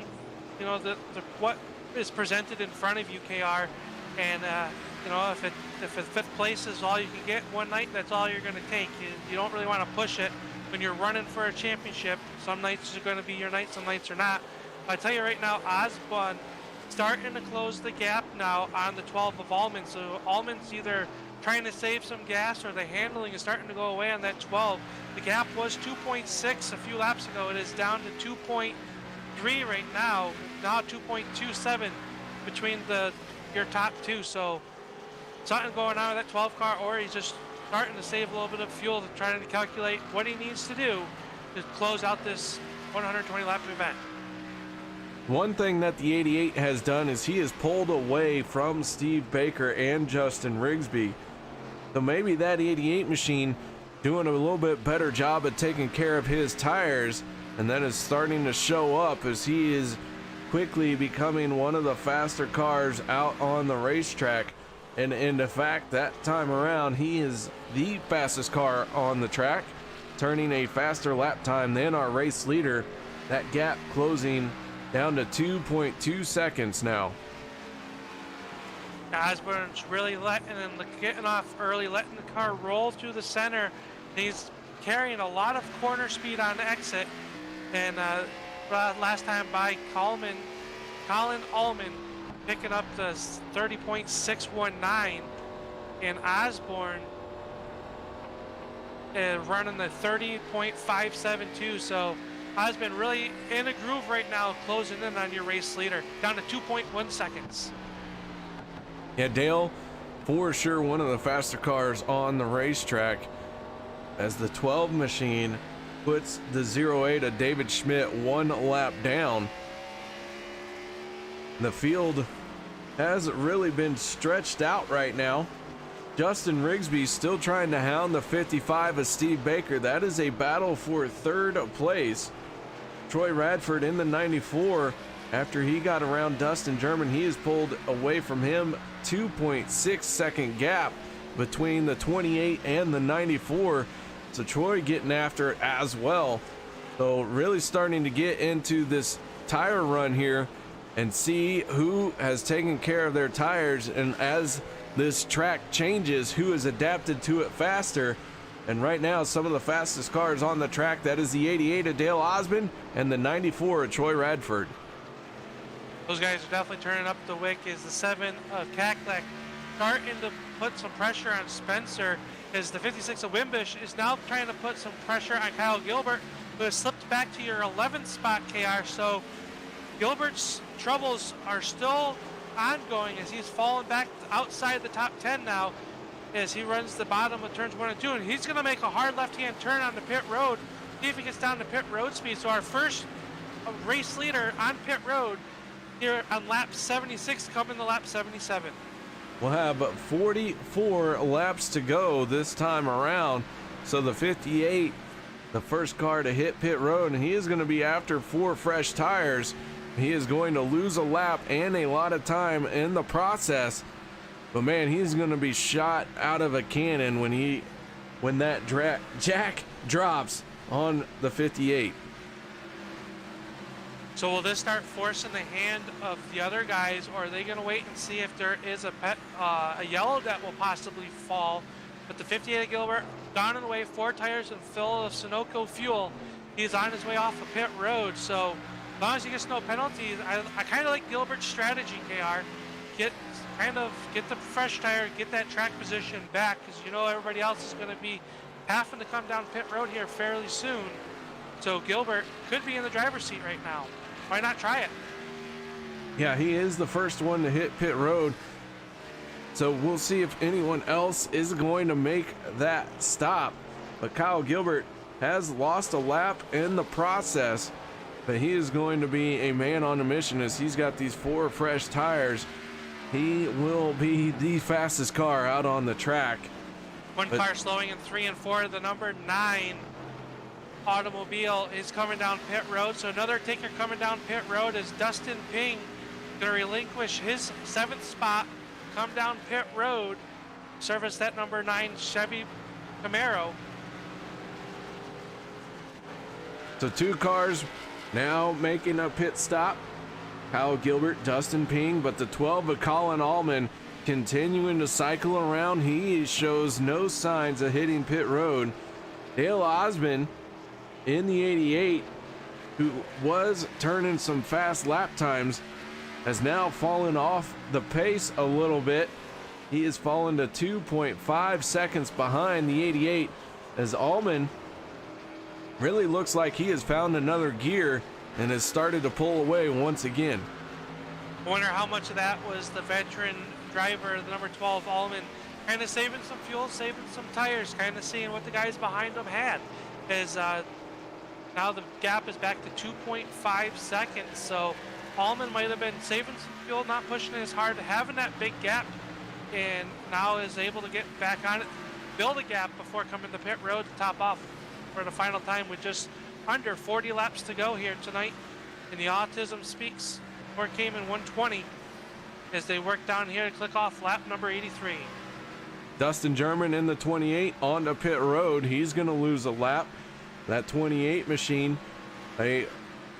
Speaker 3: you know, the what is presented in front of you, KR. And you know, if 5th place is all you can get one night, that's all you're going to take. You don't really want to push it when you're running for a championship. Some nights are going to be your night, some nights are not. But I tell you right now, Osborne starting to close the gap now on the 12 of Allman. So Allman's either trying to save some gas or the handling is starting to go away on that 12. The gap was 2.6 a few laps ago. It is down to 2.3 right now 2.27 between your top 2. So something going on with that 12 car, or he's just starting to save a little bit of fuel, trying to calculate what he needs to do to close out this 120 lap event.
Speaker 2: One thing that the 88 has done is he has pulled away from Steve Baker and Justin Rigsby. So maybe that 88 machine doing a little bit better job of taking care of his tires, and that is starting to show up as he is quickly becoming one of the faster cars out on the racetrack. And in fact, that time around, he is the fastest car on the track, turning a faster lap time than our race leader. That gap closing down to 2.2 seconds now.
Speaker 3: Osborne's really getting off early, letting the car roll through the center. He's carrying a lot of corner speed on the exit, and last time by Colin Allman, picking up the 30.619, and Osborne running the 30.572. So Osborne really in a groove right now, closing in on your race leader, down to 2.1 seconds.
Speaker 2: Yeah, Dale, for sure one of the faster cars on the racetrack, as the 12 machine puts the 08 of David Schmidt 1 lap down. The field has really been stretched out right now. Justin Rigsby still trying to hound the 55 of Steve Baker. That is a battle for third place. Troy Radford in the 94. After he got around Dustin German, he is pulled away from him. 2.6 second gap between the 28 and the 94. So Troy getting after it as well. So really starting to get into this tire run here and see who has taken care of their tires, and as this track changes, who has adapted to it faster. And right now, some of the fastest cars on the track, that is the 88 of Dale Osmond and the 94 of Troy Radford.
Speaker 3: Those guys are definitely turning up the wick. Is the 7 of Cacklack starting to put some pressure on Spencer, as the 56 of Wimbish is now trying to put some pressure on Kyle Gilbert, who has slipped back to your 11th spot, KR. So Gilbert's troubles are still ongoing as he's fallen back outside the top 10 now, as he runs the bottom of turns 1 and 2, and he's going to make a hard left-hand turn on the pit road, see if he gets down to pit road speed. So our first race leader on pit road here on lap 76 coming to lap 77.
Speaker 2: We'll have 44 laps to go this time around. So the 58, the first car to hit pit road, and he is going to be after 4 fresh tires. He is going to lose a lap and a lot of time in the process. But man, he's going to be shot out of a cannon when that jack drops on the 58.
Speaker 3: So will this start forcing the hand of the other guys, or are they going to wait and see if there is a yellow that will possibly fall? But the 58 of Gilbert gone and away, 4 tires and fill of Sunoco fuel. He's on his way off of pit road. So as long as he gets no penalties, I kind of like Gilbert's strategy, KR. Get the fresh tire, get that track position back, because you know everybody else is going to be having to come down pit road here fairly soon. So Gilbert could be in the driver's seat right now. Why not try it?
Speaker 2: Yeah, he is the first one to hit pit road. So we'll see if anyone else is going to make that stop. But Kyle Gilbert has lost a lap in the process, but he is going to be a man on a mission as he's got these 4 fresh tires. He will be the fastest car out on the track.
Speaker 3: One car slowing in 3 and 4. The number 9 automobile is coming down pit road. So another taker coming down pit road is Dustin Ping, going to relinquish his 7th spot, come down pit road, service that number 9 Chevy Camaro.
Speaker 2: So 2 cars now making a pit stop. Kyle Gilbert, Dustin Ping, but the 12 of Colin Allman continuing to cycle around. He shows no signs of hitting pit road. Dale Osmond in the 88, who was turning some fast lap times, has now fallen off the pace a little bit. He has fallen to 2.5 seconds behind the 88, as Allman really looks like he has found another gear and has started to pull away once again.
Speaker 3: I wonder how much of that was the veteran driver, the number 12 Allman, kind of saving some fuel, saving some tires, kind of seeing what the guys behind him had. As now the gap is back to 2.5 seconds, so Allman might have been saving some fuel, not pushing as hard, having that big gap, and now is able to get back on it, build a gap before coming to pit road to top off for the final time with just under 40 laps to go here tonight. And the Autism Speaks or came in 120 as they work down here to click off lap number 83.
Speaker 2: Dustin German in the 28 onto pit road. He's going to lose a lap. That 28 machine, a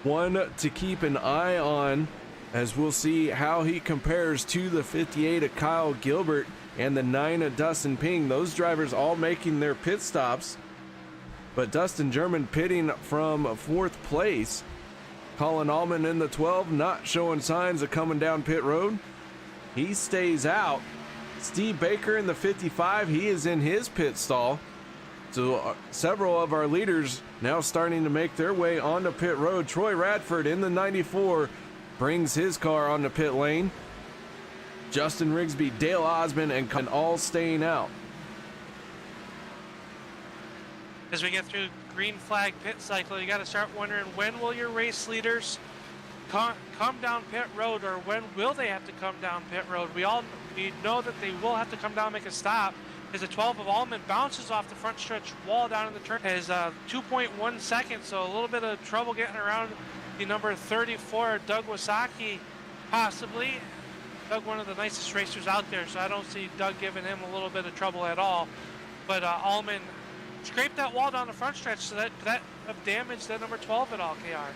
Speaker 2: one to keep an eye on, as we'll see how he compares to the 58 of Kyle Gilbert and the 9 of Dustin Ping. Those drivers all making their pit stops, but Dustin German pitting from 4th place. Colin Allman in the 12, not showing signs of coming down pit road. He stays out. Steve Baker in the 55, he is in his pit stall. So several of our leaders now starting to make their way onto pit road. Troy Radford in the 94 brings his car onto pit lane. Justin Rigsby, Dale Osmond, and all staying out.
Speaker 3: As we get through green flag pit cycle, you got to start wondering, when will your race leaders come down pit road, or when will they have to come down pit road? We know that they will have to come down, make a stop, as the 12 of Allman bounces off the front stretch wall down in the turn. Has 2.1 seconds, so a little bit of trouble getting around the number 34, Doug Wasaki, possibly. Doug, one of the nicest racers out there, so I don't see Doug giving him a little bit of trouble at all. But Allman scraped that wall down the front stretch, so that have damaged that number 12 at all, KR.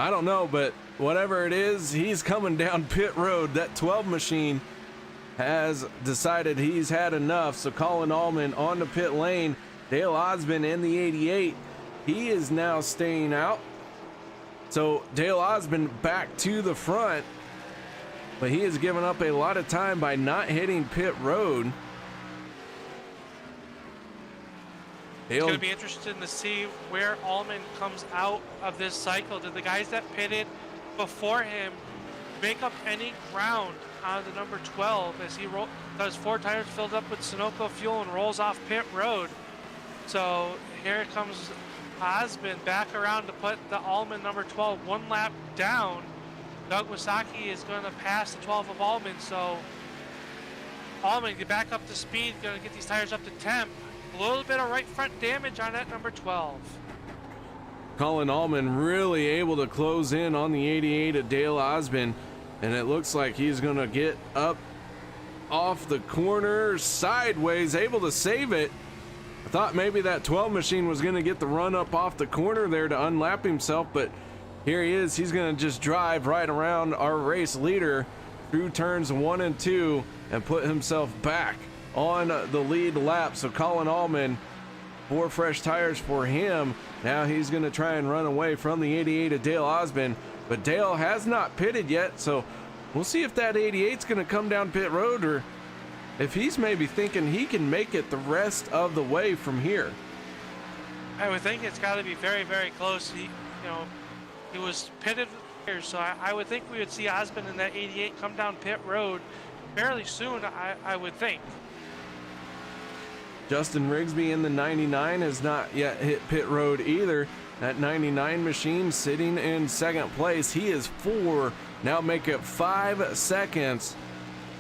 Speaker 2: I don't know, but whatever it is, he's coming down pit road. That 12 machine has decided he's had enough. So Colin Allman on the pit lane. Dale Osmond in the 88. He is now staying out. So Dale Osmond back to the front, but he has given up a lot of time by not hitting pit road.
Speaker 3: It's going to be interesting to see where Allman comes out of this cycle. Did the guys that pitted before him make up any ground on the number 12 as he does 4 tires filled up with Sunoco fuel and rolls off pit road? So here comes Osmond back around to put the Allman number 12 one lap down. Doug Wasaki is going to pass the 12 of Allman, so Allman get back up to speed, going to get these tires up to temp. A little bit of right front damage on that number 12.
Speaker 2: Colin Allman really able to close in on the 88 of Dale Osmond, and it looks like he's going to get up off the corner sideways, able to save it. I thought maybe that 12 machine was going to get the run up off the corner there to unlap himself, but here he is. He's going to just drive right around our race leader through turns 1 and 2 and put himself back on the lead lap. So Colin Allman, 4 fresh tires for him. Now he's going to try and run away from the 88 of Dale Osmond, but Dale has not pitted yet, so we'll see if that 88's going to come down pit road, or if he's maybe thinking he can make it the rest of the way from here.
Speaker 3: I would think it's got to be very, very close. He was pitted here, so I would think we would see Osmond in that 88 come down pit road fairly soon, I would think.
Speaker 2: Justin Rigsby in the 99 has not yet hit pit road either. That 99 machine sitting in second place. He is 4, now make it 5 seconds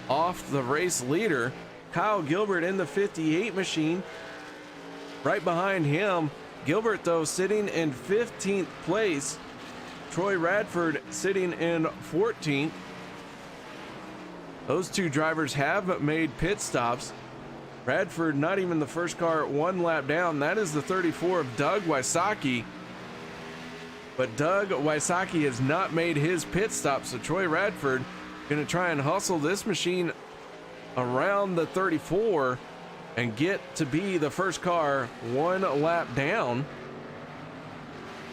Speaker 2: off the race leader. Kyle Gilbert in the 58 machine. Right behind him, Gilbert though sitting in 15th place. Troy Radford sitting in 14th. Those 2 drivers have made pit stops. Radford not even the first car 1 lap down. That is the 34 of Doug Wysocki. But Doug Wysocki has not made his pit stop, so Troy Radford going to try and hustle this machine around the 34 and get to be the first car 1 lap down.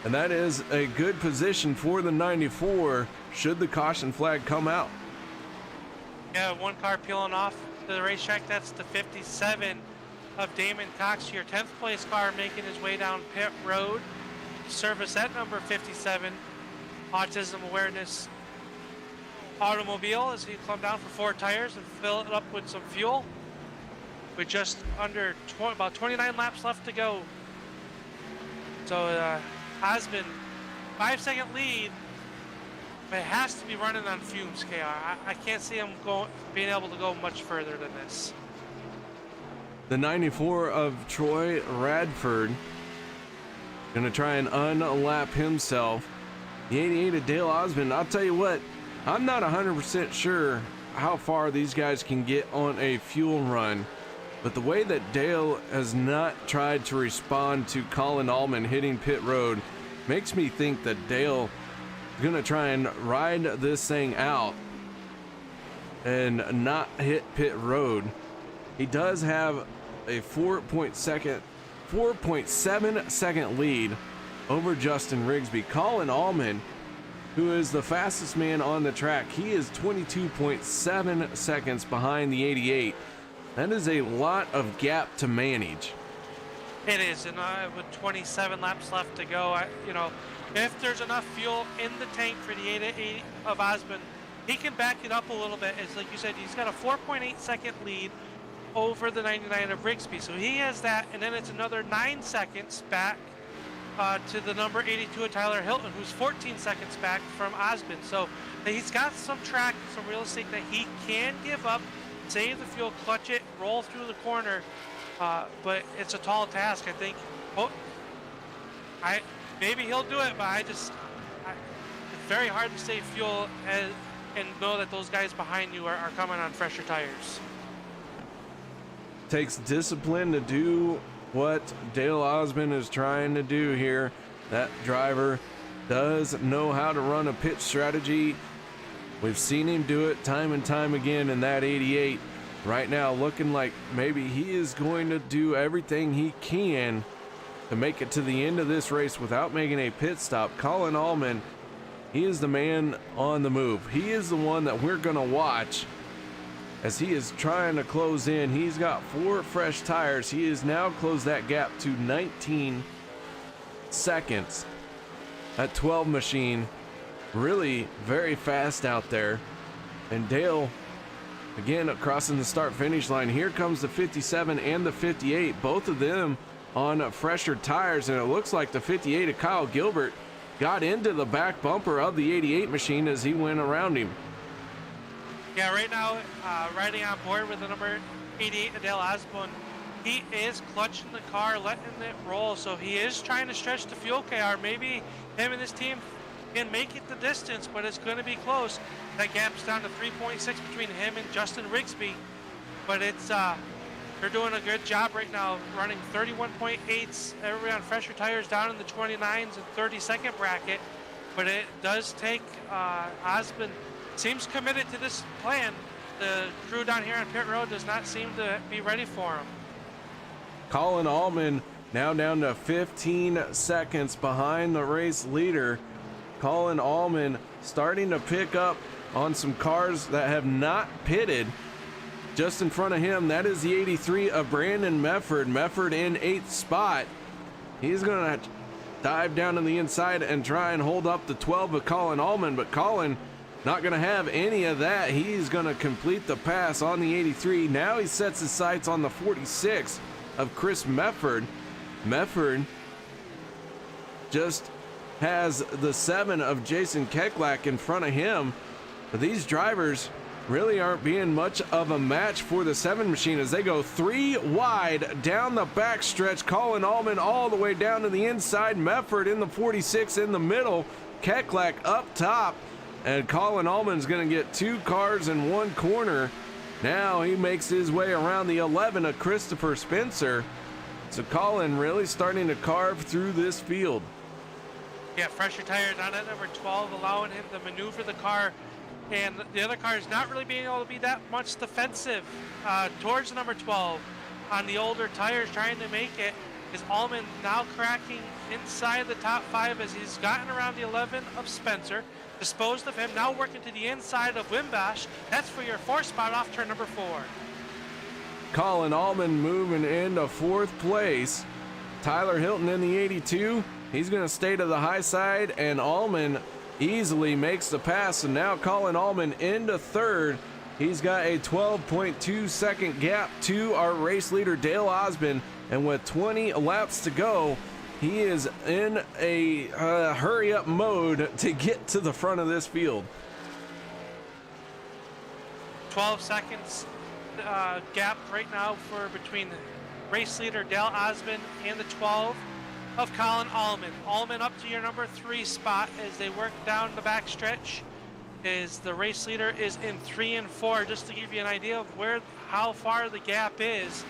Speaker 2: And that is a good position for the 94 should the caution flag come out.
Speaker 3: Yeah, 1 car peeling off to the racetrack. That's the 57 of Damon Cox, your 10th place car making his way down pit road to service that number 57 Autism Awareness automobile as he come down for 4 tires and fill it up with some fuel with just under about 29 laps left to go. So Osmond 5-second lead, but it has to be running on fumes, KR. I can't see him being able to go much further than this.
Speaker 2: The 94 of Troy Radford gonna try and unlap himself. The 88 of Dale Osmond, I'll tell you what, I'm not 100% sure how far these guys can get on a fuel run, but the way that Dale has not tried to respond to Colin Allman hitting pit road makes me think that Dale gonna try and ride this thing out and not hit pit road. He does have a 4.7 second lead over Justin Rigsby. Colin Allman, who is the fastest man on the track, he is 22.7 seconds behind the 88. That is a lot of gap to manage.
Speaker 3: It is, and with 27 laps left to go, if there's enough fuel in the tank for the 88 of Osmond, he can back it up a little bit. It's like you said, he's got a 4.8 second lead over the 99 of Rigsby, so he has that, and then it's another 9 seconds back to the number 82 of Tyler Hilton, who's 14 seconds back from Osmond. So he's got some track, some real estate that he can give up, save the fuel, clutch it, roll through the corner. But it's a tall task, I think. Maybe he'll do it, but it's very hard to save fuel and know that those guys behind you are coming on fresher tires.
Speaker 2: Takes discipline to do what Dale Osmond is trying to do here. That driver does know how to run a pit strategy. We've seen him do it time and time again in that 88. Right now, looking like maybe he is going to do everything he can to make it to the end of this race without making a pit stop. Colin Allman, he is the man on the move. He is the one that we're going to watch as he is trying to close in. He's got 4 fresh tires. He has now closed that gap to 19 seconds. That 12 machine, really very fast out there. And Dale, again, crossing the start-finish line. Here comes the 57 and the 58, both of them on fresher tires, and it looks like the 58 of Kyle Gilbert got into the back bumper of the 88 machine as he went around him.
Speaker 3: Yeah, right now, riding on board with the number 88, Adele Osborne, he is clutching the car, letting it roll, so he is trying to stretch the fuel KR. Maybe him and his team can make it the distance, but it's going to be close. That gap's down to 3.6 between him and Justin Rigsby, but it's they're doing a good job right now, running 31.8s, everybody on fresher tires down in the 29s and 32nd bracket, but it does take Osmond seems committed to this plan. The crew down here on pit road does not seem to be ready for him.
Speaker 2: Colin Allman now down to 15 seconds behind the race leader. Colin Allman starting to pick up on some cars that have not pitted. Just in front of him, that is the 83 of Brandon Mefford. Mefford in 8th spot. He's going to dive down to the inside and try and hold up the 12 of Colin Allman, but Colin not going to have any of that. He's going to complete the pass on the 83. Now he sets his sights on the 46 of Chris Mefford. Mefford just has the 7 of Jason Keklak in front of him. But these drivers really aren't being much of a match for the 7 machine as they go 3 wide down the backstretch. Colin Allman all the way down to the inside. Mefford in the 46 in the middle. Keklak up top. And Colin Allman's going to get 2 cars in 1 corner. Now he makes his way around the 11 of Christopher Spencer. So Colin really starting to carve through this field.
Speaker 3: Yeah, fresher tires on at number 12, allowing him to maneuver the car. And the other car is not really being able to be that much defensive towards number 12 on the older tires, trying to make it. Is Allman now cracking inside the top 5 as he's gotten around the 11 of Spencer, disposed of him, now working to the inside of Wimbash. That's for your 4th spot off turn number 4.
Speaker 2: Colin Allman moving into 4th place. Tyler Hilton in the 82. He's going to stay to the high side, and Allman easily makes the pass. And now Colin Allman into 3rd. He's got a 12.2 second gap to our race leader, Dale Osmond. And with 20 laps to go, he is in a hurry up mode to get to the front of this field.
Speaker 3: 12 seconds gap right now for between race leader Dale Osmond and the 12 of Colin Allman. Allman up to your number 3 spot as they work down the back stretch. Is the race leader is in 3 and 4, just to give you an idea of how far the gap is.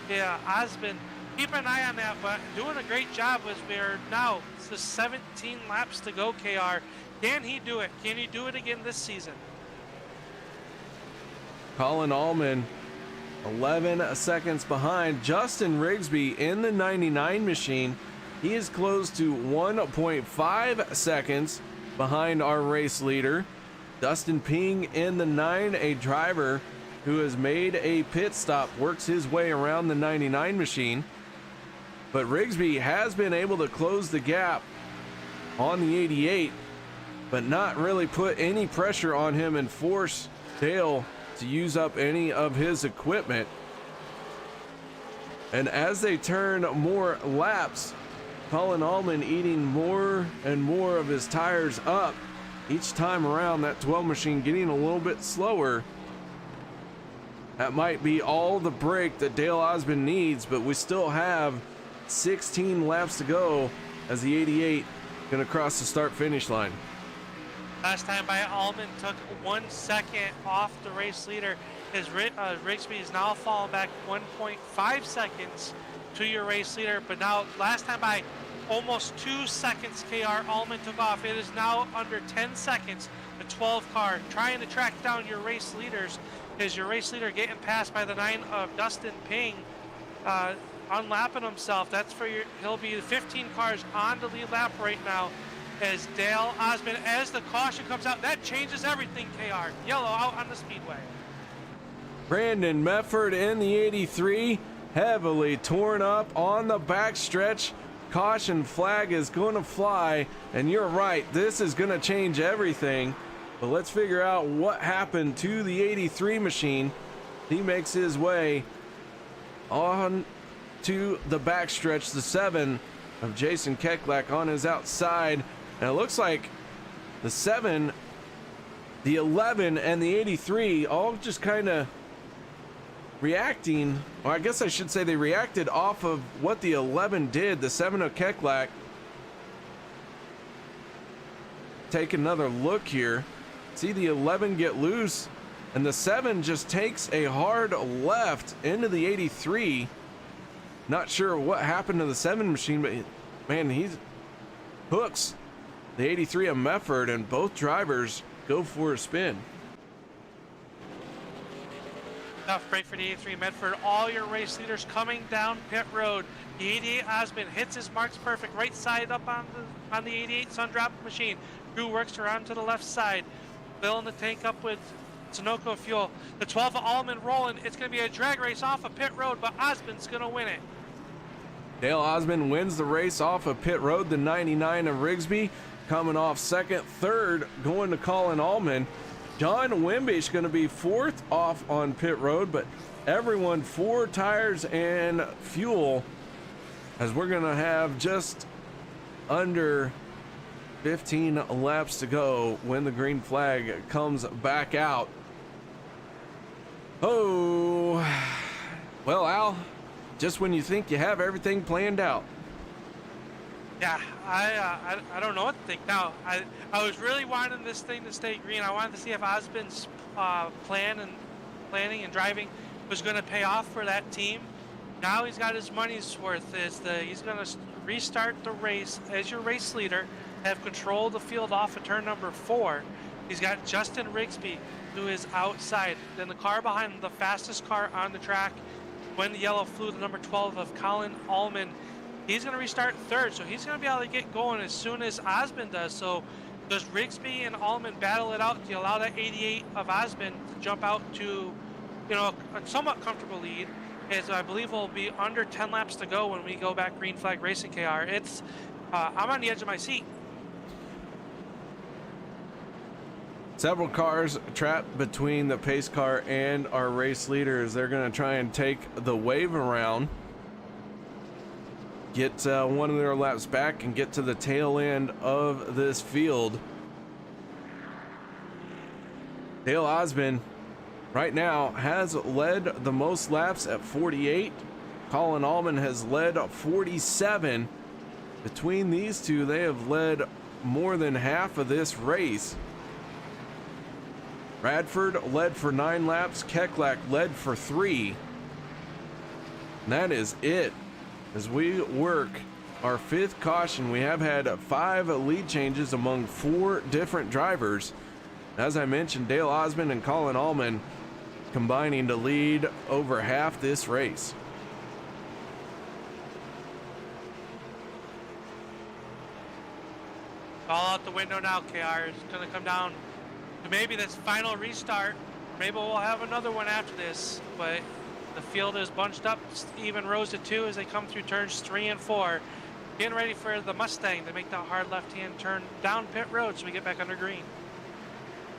Speaker 3: Yeah, Osmond, keep an eye on that, but doing a great job as we're now, it's the 17 laps to go, KR. Can he do it? Can he do it again this season?
Speaker 2: Colin Allman 11 seconds behind. Justin Rigsby in the 99 machine. He is close to 1.5 seconds behind our race leader, Dustin Ping in the 9, a driver who has made a pit stop, works his way around the 99 machine. But Rigsby has been able to close the gap on the 88, but not really put any pressure on him and force Dale to use up any of his equipment. And as they turn more laps, Colin Allman eating more and more of his tires up each time around. That 12 machine getting a little bit slower. That might be all the brake that Dale Osmond needs, but we still have 16 laps to go as the 88 gonna cross the start finish line.
Speaker 3: Last time by Allman took 1 second off the race leader. His Rigsby is now falling back 1.5 seconds to your race leader, but now last time by almost 2 seconds KR Allman took off. It is now under 10 seconds. The 12 car trying to track down your race leaders. Is your race leader getting passed by the 9 of Dustin Ping, unlapping himself. That's for your, he'll be 15 cars on the lead lap right now as Dale Osmond, as the caution comes out. That changes everything, KR. Yellow out on the speedway.
Speaker 2: Brandon Mefford in the 83, heavily torn up on the backstretch. Caution flag is going to fly, and you're right, this is going to change everything. But let's figure out what happened to the 83 machine. He makes his way on to the backstretch, the 7 of Jason Keklak on his outside. And it looks like the 7, the 11, and the 83 all just kind of reacting, or I guess I should say they reacted off of what the 11 did. The 7 of Keklak. Take another look here. See the 11 get loose, and the 7 just takes a hard left into the 83. Not sure what happened to the 7 machine, but man, he hooks the 83 of Mefford, and both drivers go for a spin.
Speaker 3: Enough break for the 83 Medford. All your race leaders coming down pit road. The 88 Osmond hits his marks perfect. Right side up on the 88 Sundrop machine. Crew works around to the left side. Filling the tank up with Sunoco fuel. The 12 of Allman rolling. It's going to be a drag race off of pit road, but Osmond's going to win it.
Speaker 2: Dale Osmond wins the race off of pit road. The 99 of Rigsby coming off second. Third going to Colin Allman. John Wimbish going to be fourth off on pit road, but everyone 4 tires and fuel, as we're going to have just under 15 laps to go when the green flag comes back out. Oh, well, Al, just when you think you have everything planned out.
Speaker 3: Yeah, I don't know what to think now. I was really wanting this thing to stay green. I wanted to see if Osmond's planning and driving was going to pay off for that team. Now he's got his money's worth. He's going to restart the race as your race leader, have control of the field off of turn number 4. He's got Justin Rigsby, who is outside. Then the car behind him, the fastest car on the track, when the yellow flew, the number 12 of Colin Allman. He's going to restart third, so he's going to be able to get going as soon as Osmond does. So does Rigsby and Allman battle it out to allow that 88 of Osmond to jump out to, a somewhat comfortable lead? As I believe will be under 10 laps to go when we go back green flag racing, KR. I'm on the edge of my seat.
Speaker 2: Several cars trapped between the pace car and our race leaders. They're going to try and take the wave around, get one of their laps back, and get to the tail end of this field. Dale Osmond right now has led the most laps at 48. Colin Allman has led 47. Between these two, they have led more than half of this race. Radford led for 9 laps. Keklak led for 3. And that is it. As we work our 5th caution, we have had 5 lead changes among 4 different drivers. As I mentioned, Dale Osmond and Colin Allman combining to lead over half this race.
Speaker 3: All out the window now, KR. It's going to come down to maybe this final restart. Maybe we'll have another one after this, but the field is bunched up, even rows of 2 as they come through turns 3 and 4. Getting ready for the Mustang to make that hard left-hand turn down pit road so we get back under green.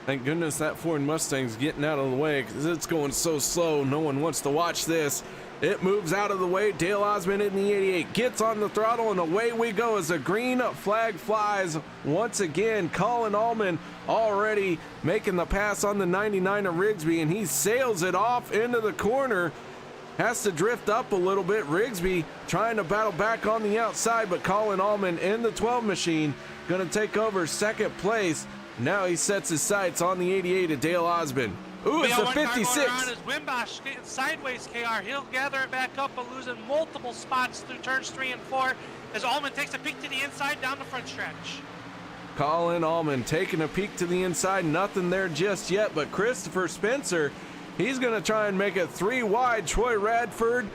Speaker 2: Thank goodness that Ford Mustang's getting out of the way because it's going so slow. No one wants to watch this. It moves out of the way. Dale Osmond in the 88 gets on the throttle, and away we go as the green flag flies once again. Colin Allman already making the pass on the 99 of Rigsby, and he sails it off into the corner. Has to drift up a little bit. Rigsby trying to battle back on the outside, but Colin Allman in the 12 machine going to take over second place. Now he sets his sights on the 88 of Dale Osmond. Ooh, it's a 56.
Speaker 3: Wimbosh getting sideways, KR. He'll gather it back up, but losing multiple spots through turns 3 and 4 as Allman takes a peek to the inside down the front stretch.
Speaker 2: Colin Allman taking a peek to the inside. Nothing there just yet, but Christopher Spencer, he's going to try and make it 3 wide. Troy Radford,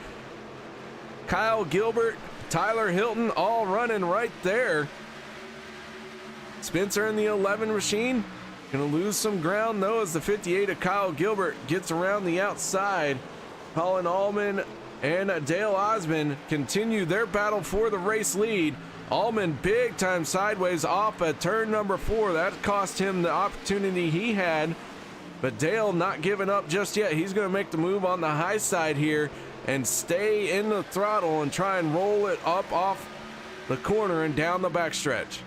Speaker 2: Kyle Gilbert, Tyler Hilton all running right there. Spencer in the 11 machine. Going to lose some ground, though, as the 58 of Kyle Gilbert gets around the outside. Colin Allman and Dale Osmond continue their battle for the race lead. Allman big time sideways off at turn number 4. That cost him the opportunity he had. But Dale not giving up just yet. He's going to make the move on the high side here and stay in the throttle and try and roll it up off the corner and down the backstretch.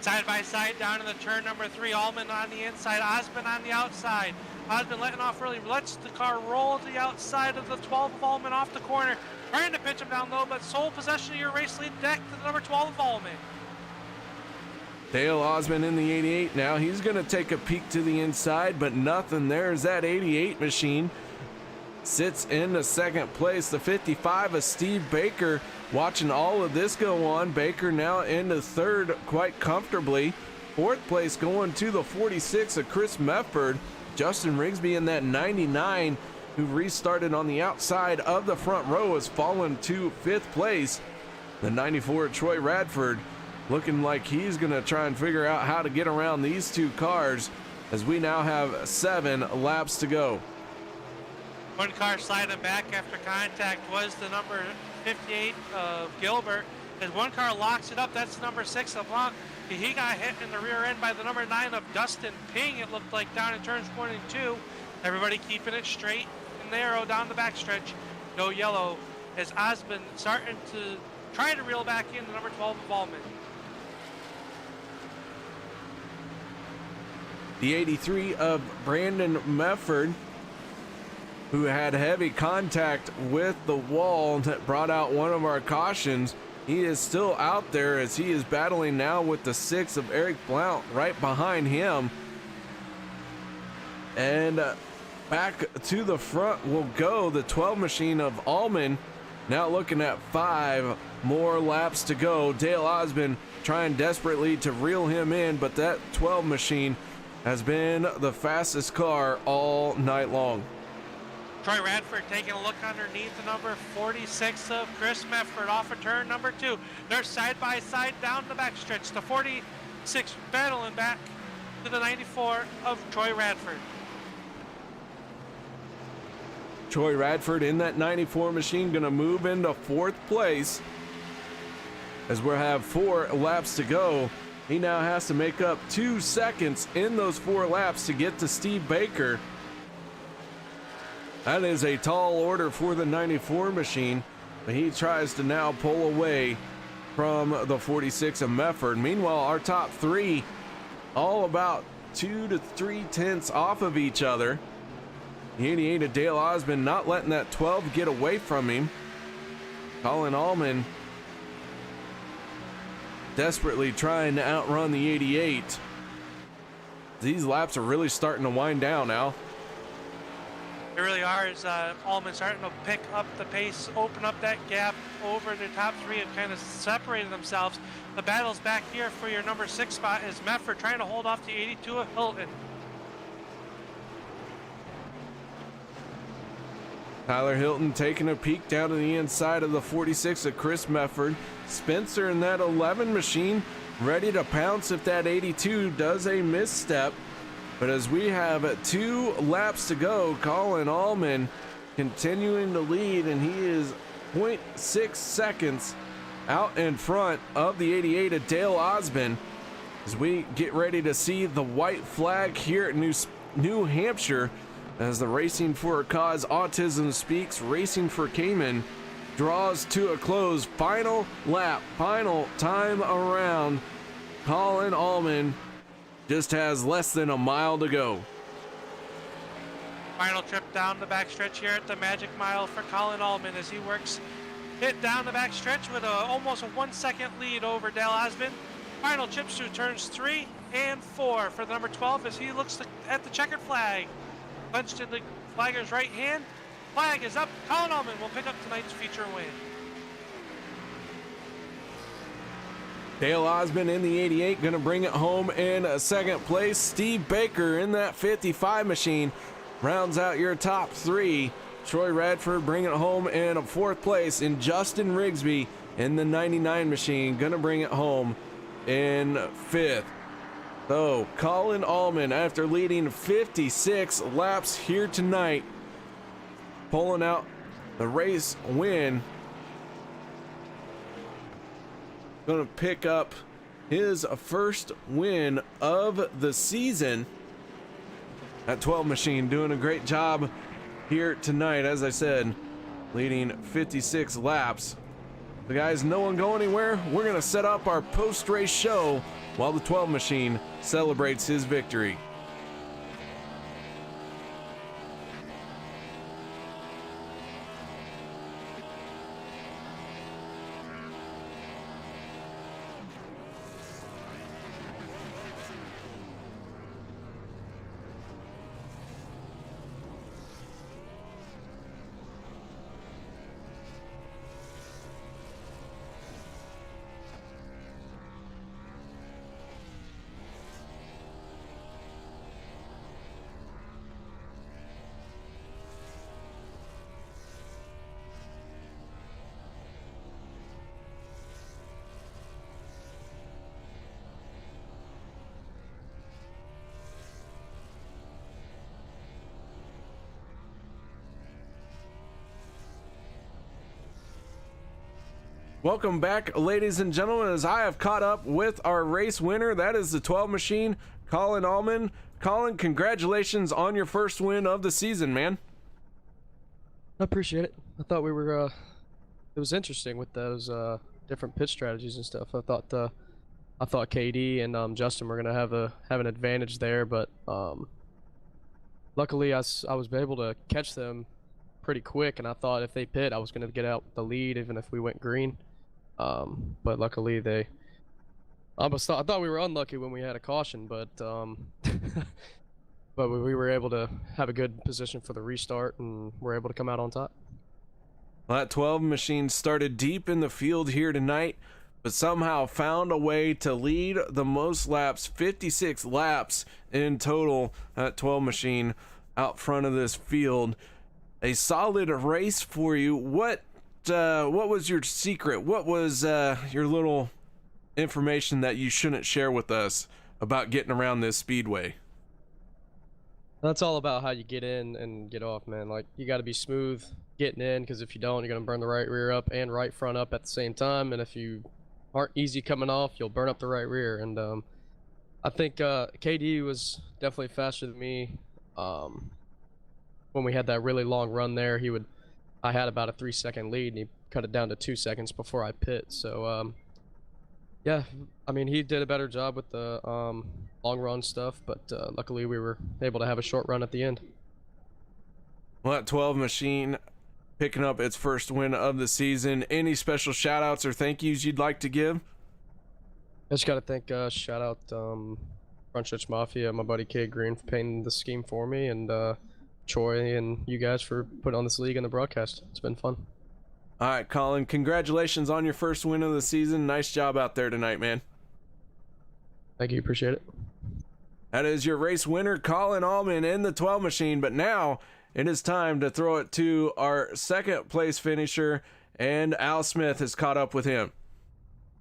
Speaker 3: Side by side down in the turn number 3. Allman on the inside, Osmond on the outside. Osmond letting off early, lets the car roll to the outside of the 12 of Allman off the corner. Trying to pitch him down low, but sole possession of your race lead deck to the number 12 of Allman.
Speaker 2: Dale Osmond in the 88 now. He's going to take a peek to the inside, but nothing. There's that 88 machine. Sits in the second place. The 55 of Steve Baker watching all of this go on. Baker now into third quite comfortably. Fourth place going to the 46 of Chris Mefford. Justin Rigsby in that 99 who restarted on the outside of the front row has fallen to fifth place. The 94 of Troy Radford looking like he's going to try and figure out how to get around these two cars as we now have 7 laps to go.
Speaker 3: One car sliding back after contact was the number 58 of Gilbert. As one car locks it up, that's the number 6 of Blanc. He got hit in the rear end by the number 9 of Dustin Ping, it looked like, down in turns 1 and 2. Everybody keeping it straight and narrow down the backstretch. No yellow as Osmond starting to try to reel back in the number 12 of Allman.
Speaker 2: The 83 of Brandon Mefford, who had heavy contact with the wall that brought out one of our cautions. He is still out there as he is battling now with the 6 of Eric Blount right behind him. And back to the front will go the 12 machine of Allman. Now looking at 5 more laps to go. Dale Osmond trying desperately to reel him in, but that 12 machine has been the fastest car all night long.
Speaker 3: Troy Radford taking a look underneath the number 46 of Chris Mefford off of turn number 2. They're side by side down the backstretch. The 46 battling back to the 94 of Troy Radford.
Speaker 2: Troy Radford in that 94 machine going to move into 4th place as we have 4 laps to go. He now has to make up 2 seconds in those 4 laps to get to Steve Baker. That is a tall order for the 94 machine, but he tries to now pull away from the 46 of Mefford. Meanwhile, our top 3 all about 2 to 3 tenths off of each other. The 88 of Dale Osmond not letting that 12 get away from him. Colin Allman desperately trying to outrun the 88. These laps are really starting to wind down now.
Speaker 3: They really are, as Allman starting to pick up the pace, open up that gap over the top 3 and kind of separating themselves. The battle's back here for your number 6 spot is Mefford trying to hold off the 82 of Hilton.
Speaker 2: Tyler Hilton taking a peek down to the inside of the 46 of Chris Mefford. Spencer in that 11 machine ready to pounce if that 82 does a misstep. But as we have 2 laps to go, Colin Allman continuing to lead, and he is 0.6 seconds out in front of the 88 of Dale Osmond as we get ready to see the white flag here at New Hampshire as the Racing for a Cause Autism Speaks Racing for Camon draws to a close. Final lap, final time around. Colin Allman just has less than a mile to go.
Speaker 3: Final trip down the backstretch here at the Magic Mile for Colin Allman as he works it down the backstretch with almost a 1 second lead over Dale Osmond. Final trips through turns 3 and 4 for the number 12 as he looks at the checkered flag. Clenched in the flagger's right hand. Flag is up. Colin Allman will pick up tonight's feature win.
Speaker 2: Dale Osmond in the 88 going to bring it home in second place. Steve Baker in that 55 machine rounds out your top 3. Troy Radford bringing it home in fourth place, and Justin Rigsby in the 99 machine going to bring it home in 5th. So Colin Allman, after leading 56 laps here tonight, pulling out the race win, going to pick up his first win of the season. That 12 machine doing a great job here tonight, as I said, leading 56 laps. The guys, no one go anywhere. We're going to set up our post-race show while the 12 machine celebrates his victory. Welcome back, ladies and gentlemen, as I have caught up with our race winner. That is the 12 machine, Colin Allman. Colin, congratulations on your first win of the season, man.
Speaker 8: I appreciate it. I thought we were, it was interesting with those different pitch strategies and stuff. I thought KD and Justin were gonna have an advantage there, but luckily I was able to catch them pretty quick, and I thought if they pit, I was gonna get out the lead even if we went green. But luckily I thought we were unlucky when we had a caution, but but we were able to have a good position for the restart and were able to come out on top.
Speaker 2: Well, that 12 machine started deep in the field here tonight, but somehow found a way to lead the most laps, 56 laps in total. That 12 machine out front of this field. A solid race for you. What was your secret? What was your little information that you shouldn't share with us about getting around this speedway?
Speaker 8: That's all about how you get in and get off, man. Like, you got to be smooth getting in, because if you don't, you're going to burn the right rear up and right front up at the same time, and if you aren't easy coming off, you'll burn up the right rear. And I think KD was definitely faster than me. When we had that really long run there, I had about a 3-second lead, and he cut it down to 2 seconds before I pit. So yeah, I mean, he did a better job with the long run stuff, but luckily we were able to have a short run at the end.
Speaker 2: Well, that 12 machine picking up its first win of the season. Any special shout outs or thank yous you'd like to give?
Speaker 8: I just got to thank shout out Front Stretch Mafia, my buddy Kay Green, for painting the scheme for me, and Troy and you guys for putting on this league and the broadcast. It's been fun.
Speaker 2: All right, Colin, congratulations on your first win of the season. Nice job out there tonight, man.
Speaker 8: Thank you, appreciate it.
Speaker 2: That is your race winner, Colin Allman, in the 12 machine. But now it is time to throw it to our second place finisher, and Al Smith has caught up with him.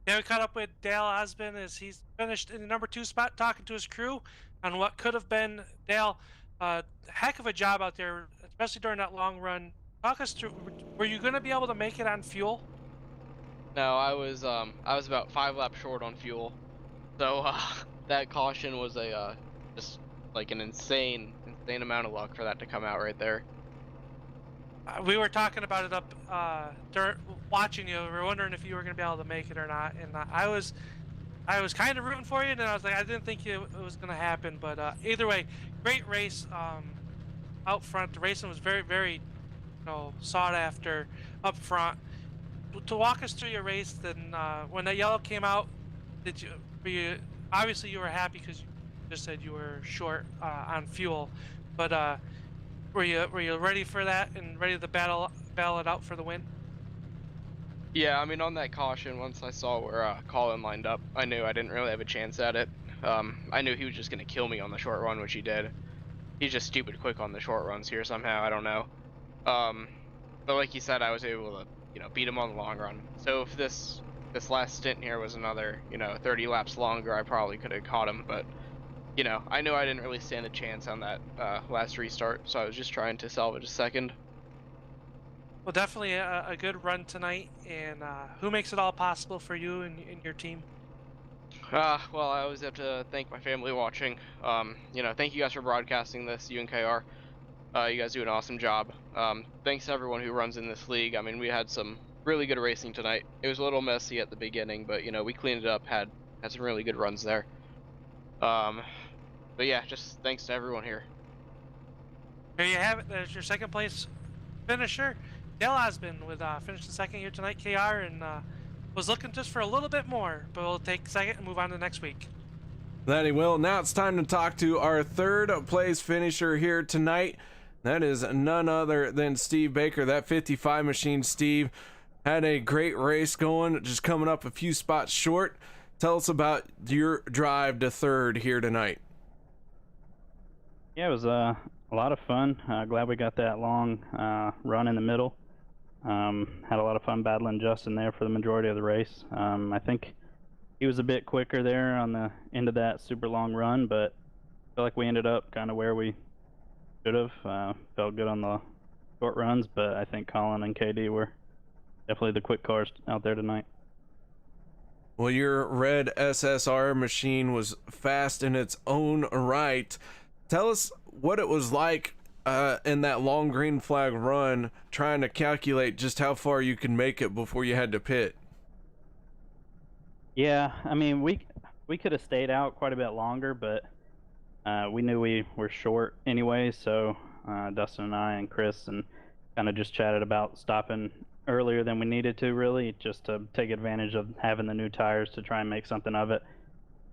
Speaker 3: Yeah, we caught up with Dale Osmond as he's finished in the number 2 spot, talking to his crew on what could have been. Dale, heck of a job out there, especially during that long run. Talk us through. Were you going to be able to make it on fuel?
Speaker 9: No, I was about 5 laps short on fuel. So that caution was a just like an insane amount of luck for that to come out right there.
Speaker 3: We were talking about it up watching you. We were wondering if you were going to be able to make it or not, and I was kind of rooting for you, and I was like, I didn't think it was going to happen, but either way, great race out front. The racing was very sought after up front. To walk us through your race, then when that yellow came out, were you obviously you were happy because you just said you were short on fuel, but were you ready for that and ready to battle it out for the win?
Speaker 9: Yeah, I mean, on that caution, once I saw where Colin lined up, I knew I didn't really have a chance at it. I knew he was just gonna kill me on the short run, which he did. He's just stupid quick on the short runs here somehow. I don't know. But like you said, I was able to beat him on the long run. So if this last stint here was another 30 laps longer, I probably could have caught him. But I knew I didn't really stand a chance on that last restart, so I was just trying to salvage a second.
Speaker 3: Well, definitely a good run tonight, and who makes it all possible for you and your team?
Speaker 9: Well, I always have to thank my family watching. Thank you guys for broadcasting this, you and KR. You guys do an awesome job. Thanks to everyone who runs in this league. I mean, we had some really good racing tonight. It was a little messy at the beginning, but we cleaned it up, had some really good runs there. But yeah, just thanks to everyone here.
Speaker 3: There you have it. There's your second place finisher. Dale Osmond with finished second here tonight, KR, and was looking just for a little bit more, but we'll take second and move on to next week.
Speaker 2: That he will. Now it's time to talk to our third place finisher here tonight. That is none other than Steve Baker. That 55 machine, Steve, had a great race going, just coming up a few spots short. Tell us about your drive to third here tonight.
Speaker 10: Yeah, it was a lot of fun. Glad we got that long run in the middle. Had a lot of fun battling Justin there for the majority of the race. I think he was a bit quicker there on the end of that super long run, but I feel like we ended up kind of where we should have. Felt good on the short runs, but I think Colin and KD were definitely the quick cars out there tonight.
Speaker 2: Well, your red SSR machine was fast in its own right. Tell us what it was like in that long green flag run, trying to calculate just how far you can make it before you had to pit.
Speaker 10: Yeah, I mean, we could have stayed out quite a bit longer, but we knew we were short anyway, so Dustin and I and Chris and kind of just chatted about stopping earlier than we needed to, really, just to take advantage of having the new tires to try and make something of it.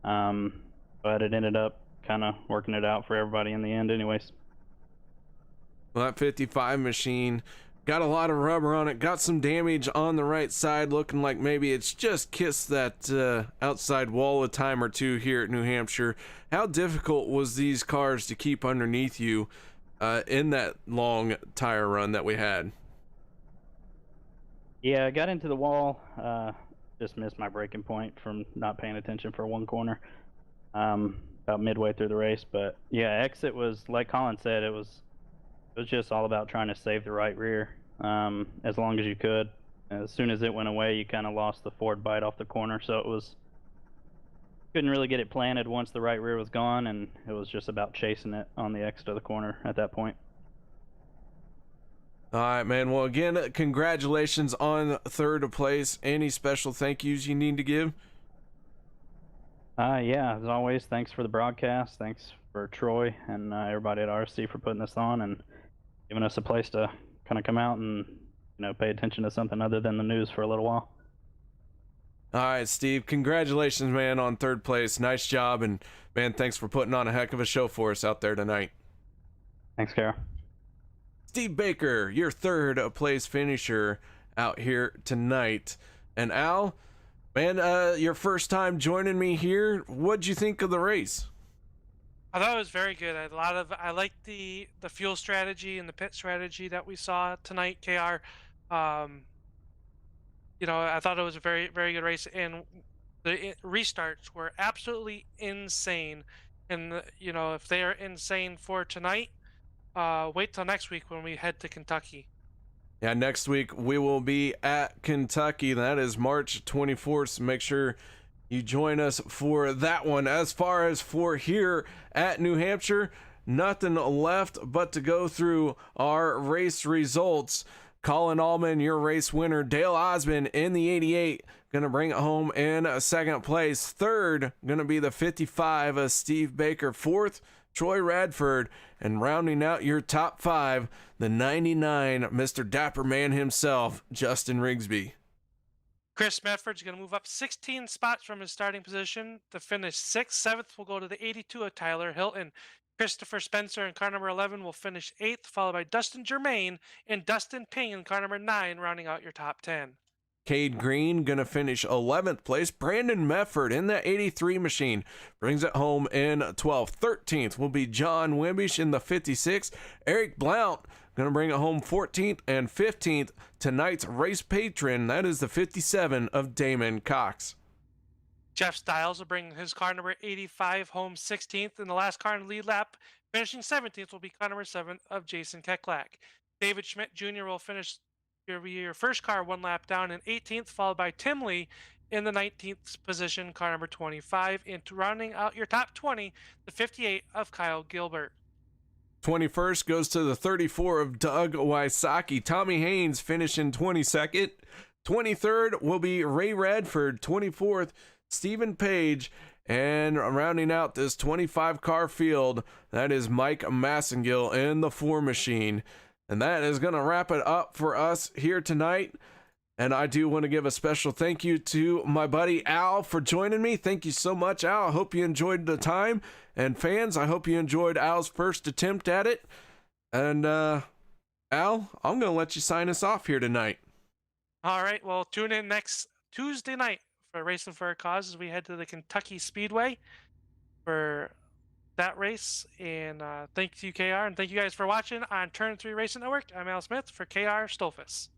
Speaker 10: But it ended up kind of working it out for everybody in the end anyways.
Speaker 2: Well, that 55 machine got a lot of rubber on it, got some damage on the right side, looking like maybe it's just kissed that outside wall a time or two here at New Hampshire. How difficult was these cars to keep underneath you in that long tire run that we had?
Speaker 10: Yeah, I got into the wall, just missed my braking point from not paying attention for one corner about midway through the race. But yeah, exit was, like Colin said, it was just all about trying to save the right rear as long as you could. As soon as it went away, you kind of lost the forward bite off the corner, so it was couldn't really get it planted once the right rear was gone, and it was just about chasing it on the exit of the corner at that point.
Speaker 2: All right, man. Well, again, congratulations on third place. Any special thank yous you need to give?
Speaker 10: Yeah, as always, thanks for the broadcast. Thanks for Troy and everybody at RFC for putting this on and giving us a place to kind of come out and pay attention to something other than the news for a little while.
Speaker 2: All right, Steve, congratulations, man, on third place. Nice job, and man, thanks for putting on a heck of a show for us out there tonight.
Speaker 10: Thanks, Kara.
Speaker 2: Steve Baker, your third place finisher out here tonight. And Al, man, your first time joining me here. What'd you think of the race?
Speaker 3: I thought it was very good. I liked the fuel strategy and the pit strategy that we saw tonight, KR. I thought it was a very, very good race, and the restarts were absolutely insane. And if they are insane for tonight, wait till next week when we head to Kentucky.
Speaker 2: Yeah, next week we will be at Kentucky. That is March 24th. So make sure you join us for that one. As far as for here at New Hampshire, nothing left but to go through our race results. Colin Allman, your race winner. Dale Osmond in the 88, going to bring it home in second place. Third, going to be the 55, Steve Baker. Fourth, Troy Radford. And rounding out your top five, the 99, Mr. Dapper Man himself, Justin Rigsby.
Speaker 3: Chris Medford's going to move up 16 spots from his starting position to finish 6th. 7th will go to the 82 of Tyler Hilton. Christopher Spencer in car number 11 will finish 8th, followed by Dustin Germain and Dustin Ping in car number 9, rounding out your top 10.
Speaker 2: Cade Green going to finish 11th place. Brandon Medford in that 83 machine brings it home in 12th. 13th will be John Wimbish in the 56. Eric Blount going to bring it home 14th, and 15th, tonight's race patron, that is the 57 of Damon Cox.
Speaker 3: Jeff Stiles will bring his car number 85 home 16th, and the last car in the lead lap, finishing 17th, will be car number 7 of Jason Keklak. David Schmidt Jr. will finish your first car one lap down in 18th, followed by Tim Lee in the 19th position, car number 25, and rounding out your top 20, the 58 of Kyle Gilbert.
Speaker 2: 21st goes to the 34 of Doug Wysocki. Tommy Haynes finishing 22nd. 23rd will be Ray Radford. 24th, Stephen Page. And rounding out this 25 car field, that is Mike Massengill in the 4 machine. And that is going to wrap it up for us here tonight. And I do want to give a special thank you to my buddy Al for joining me. Thank you so much, Al. I hope you enjoyed the time. And fans, I hope you enjoyed Al's first attempt at it. And Al, I'm going to let you sign us off here tonight.
Speaker 3: All right. Well, tune in next Tuesday night for Racing for a Cause as we head to the Kentucky Speedway for that race. And thank you, KR, and thank you guys for watching on Turn 3 Racing Network. I'm Al Smith for KR Stolfus.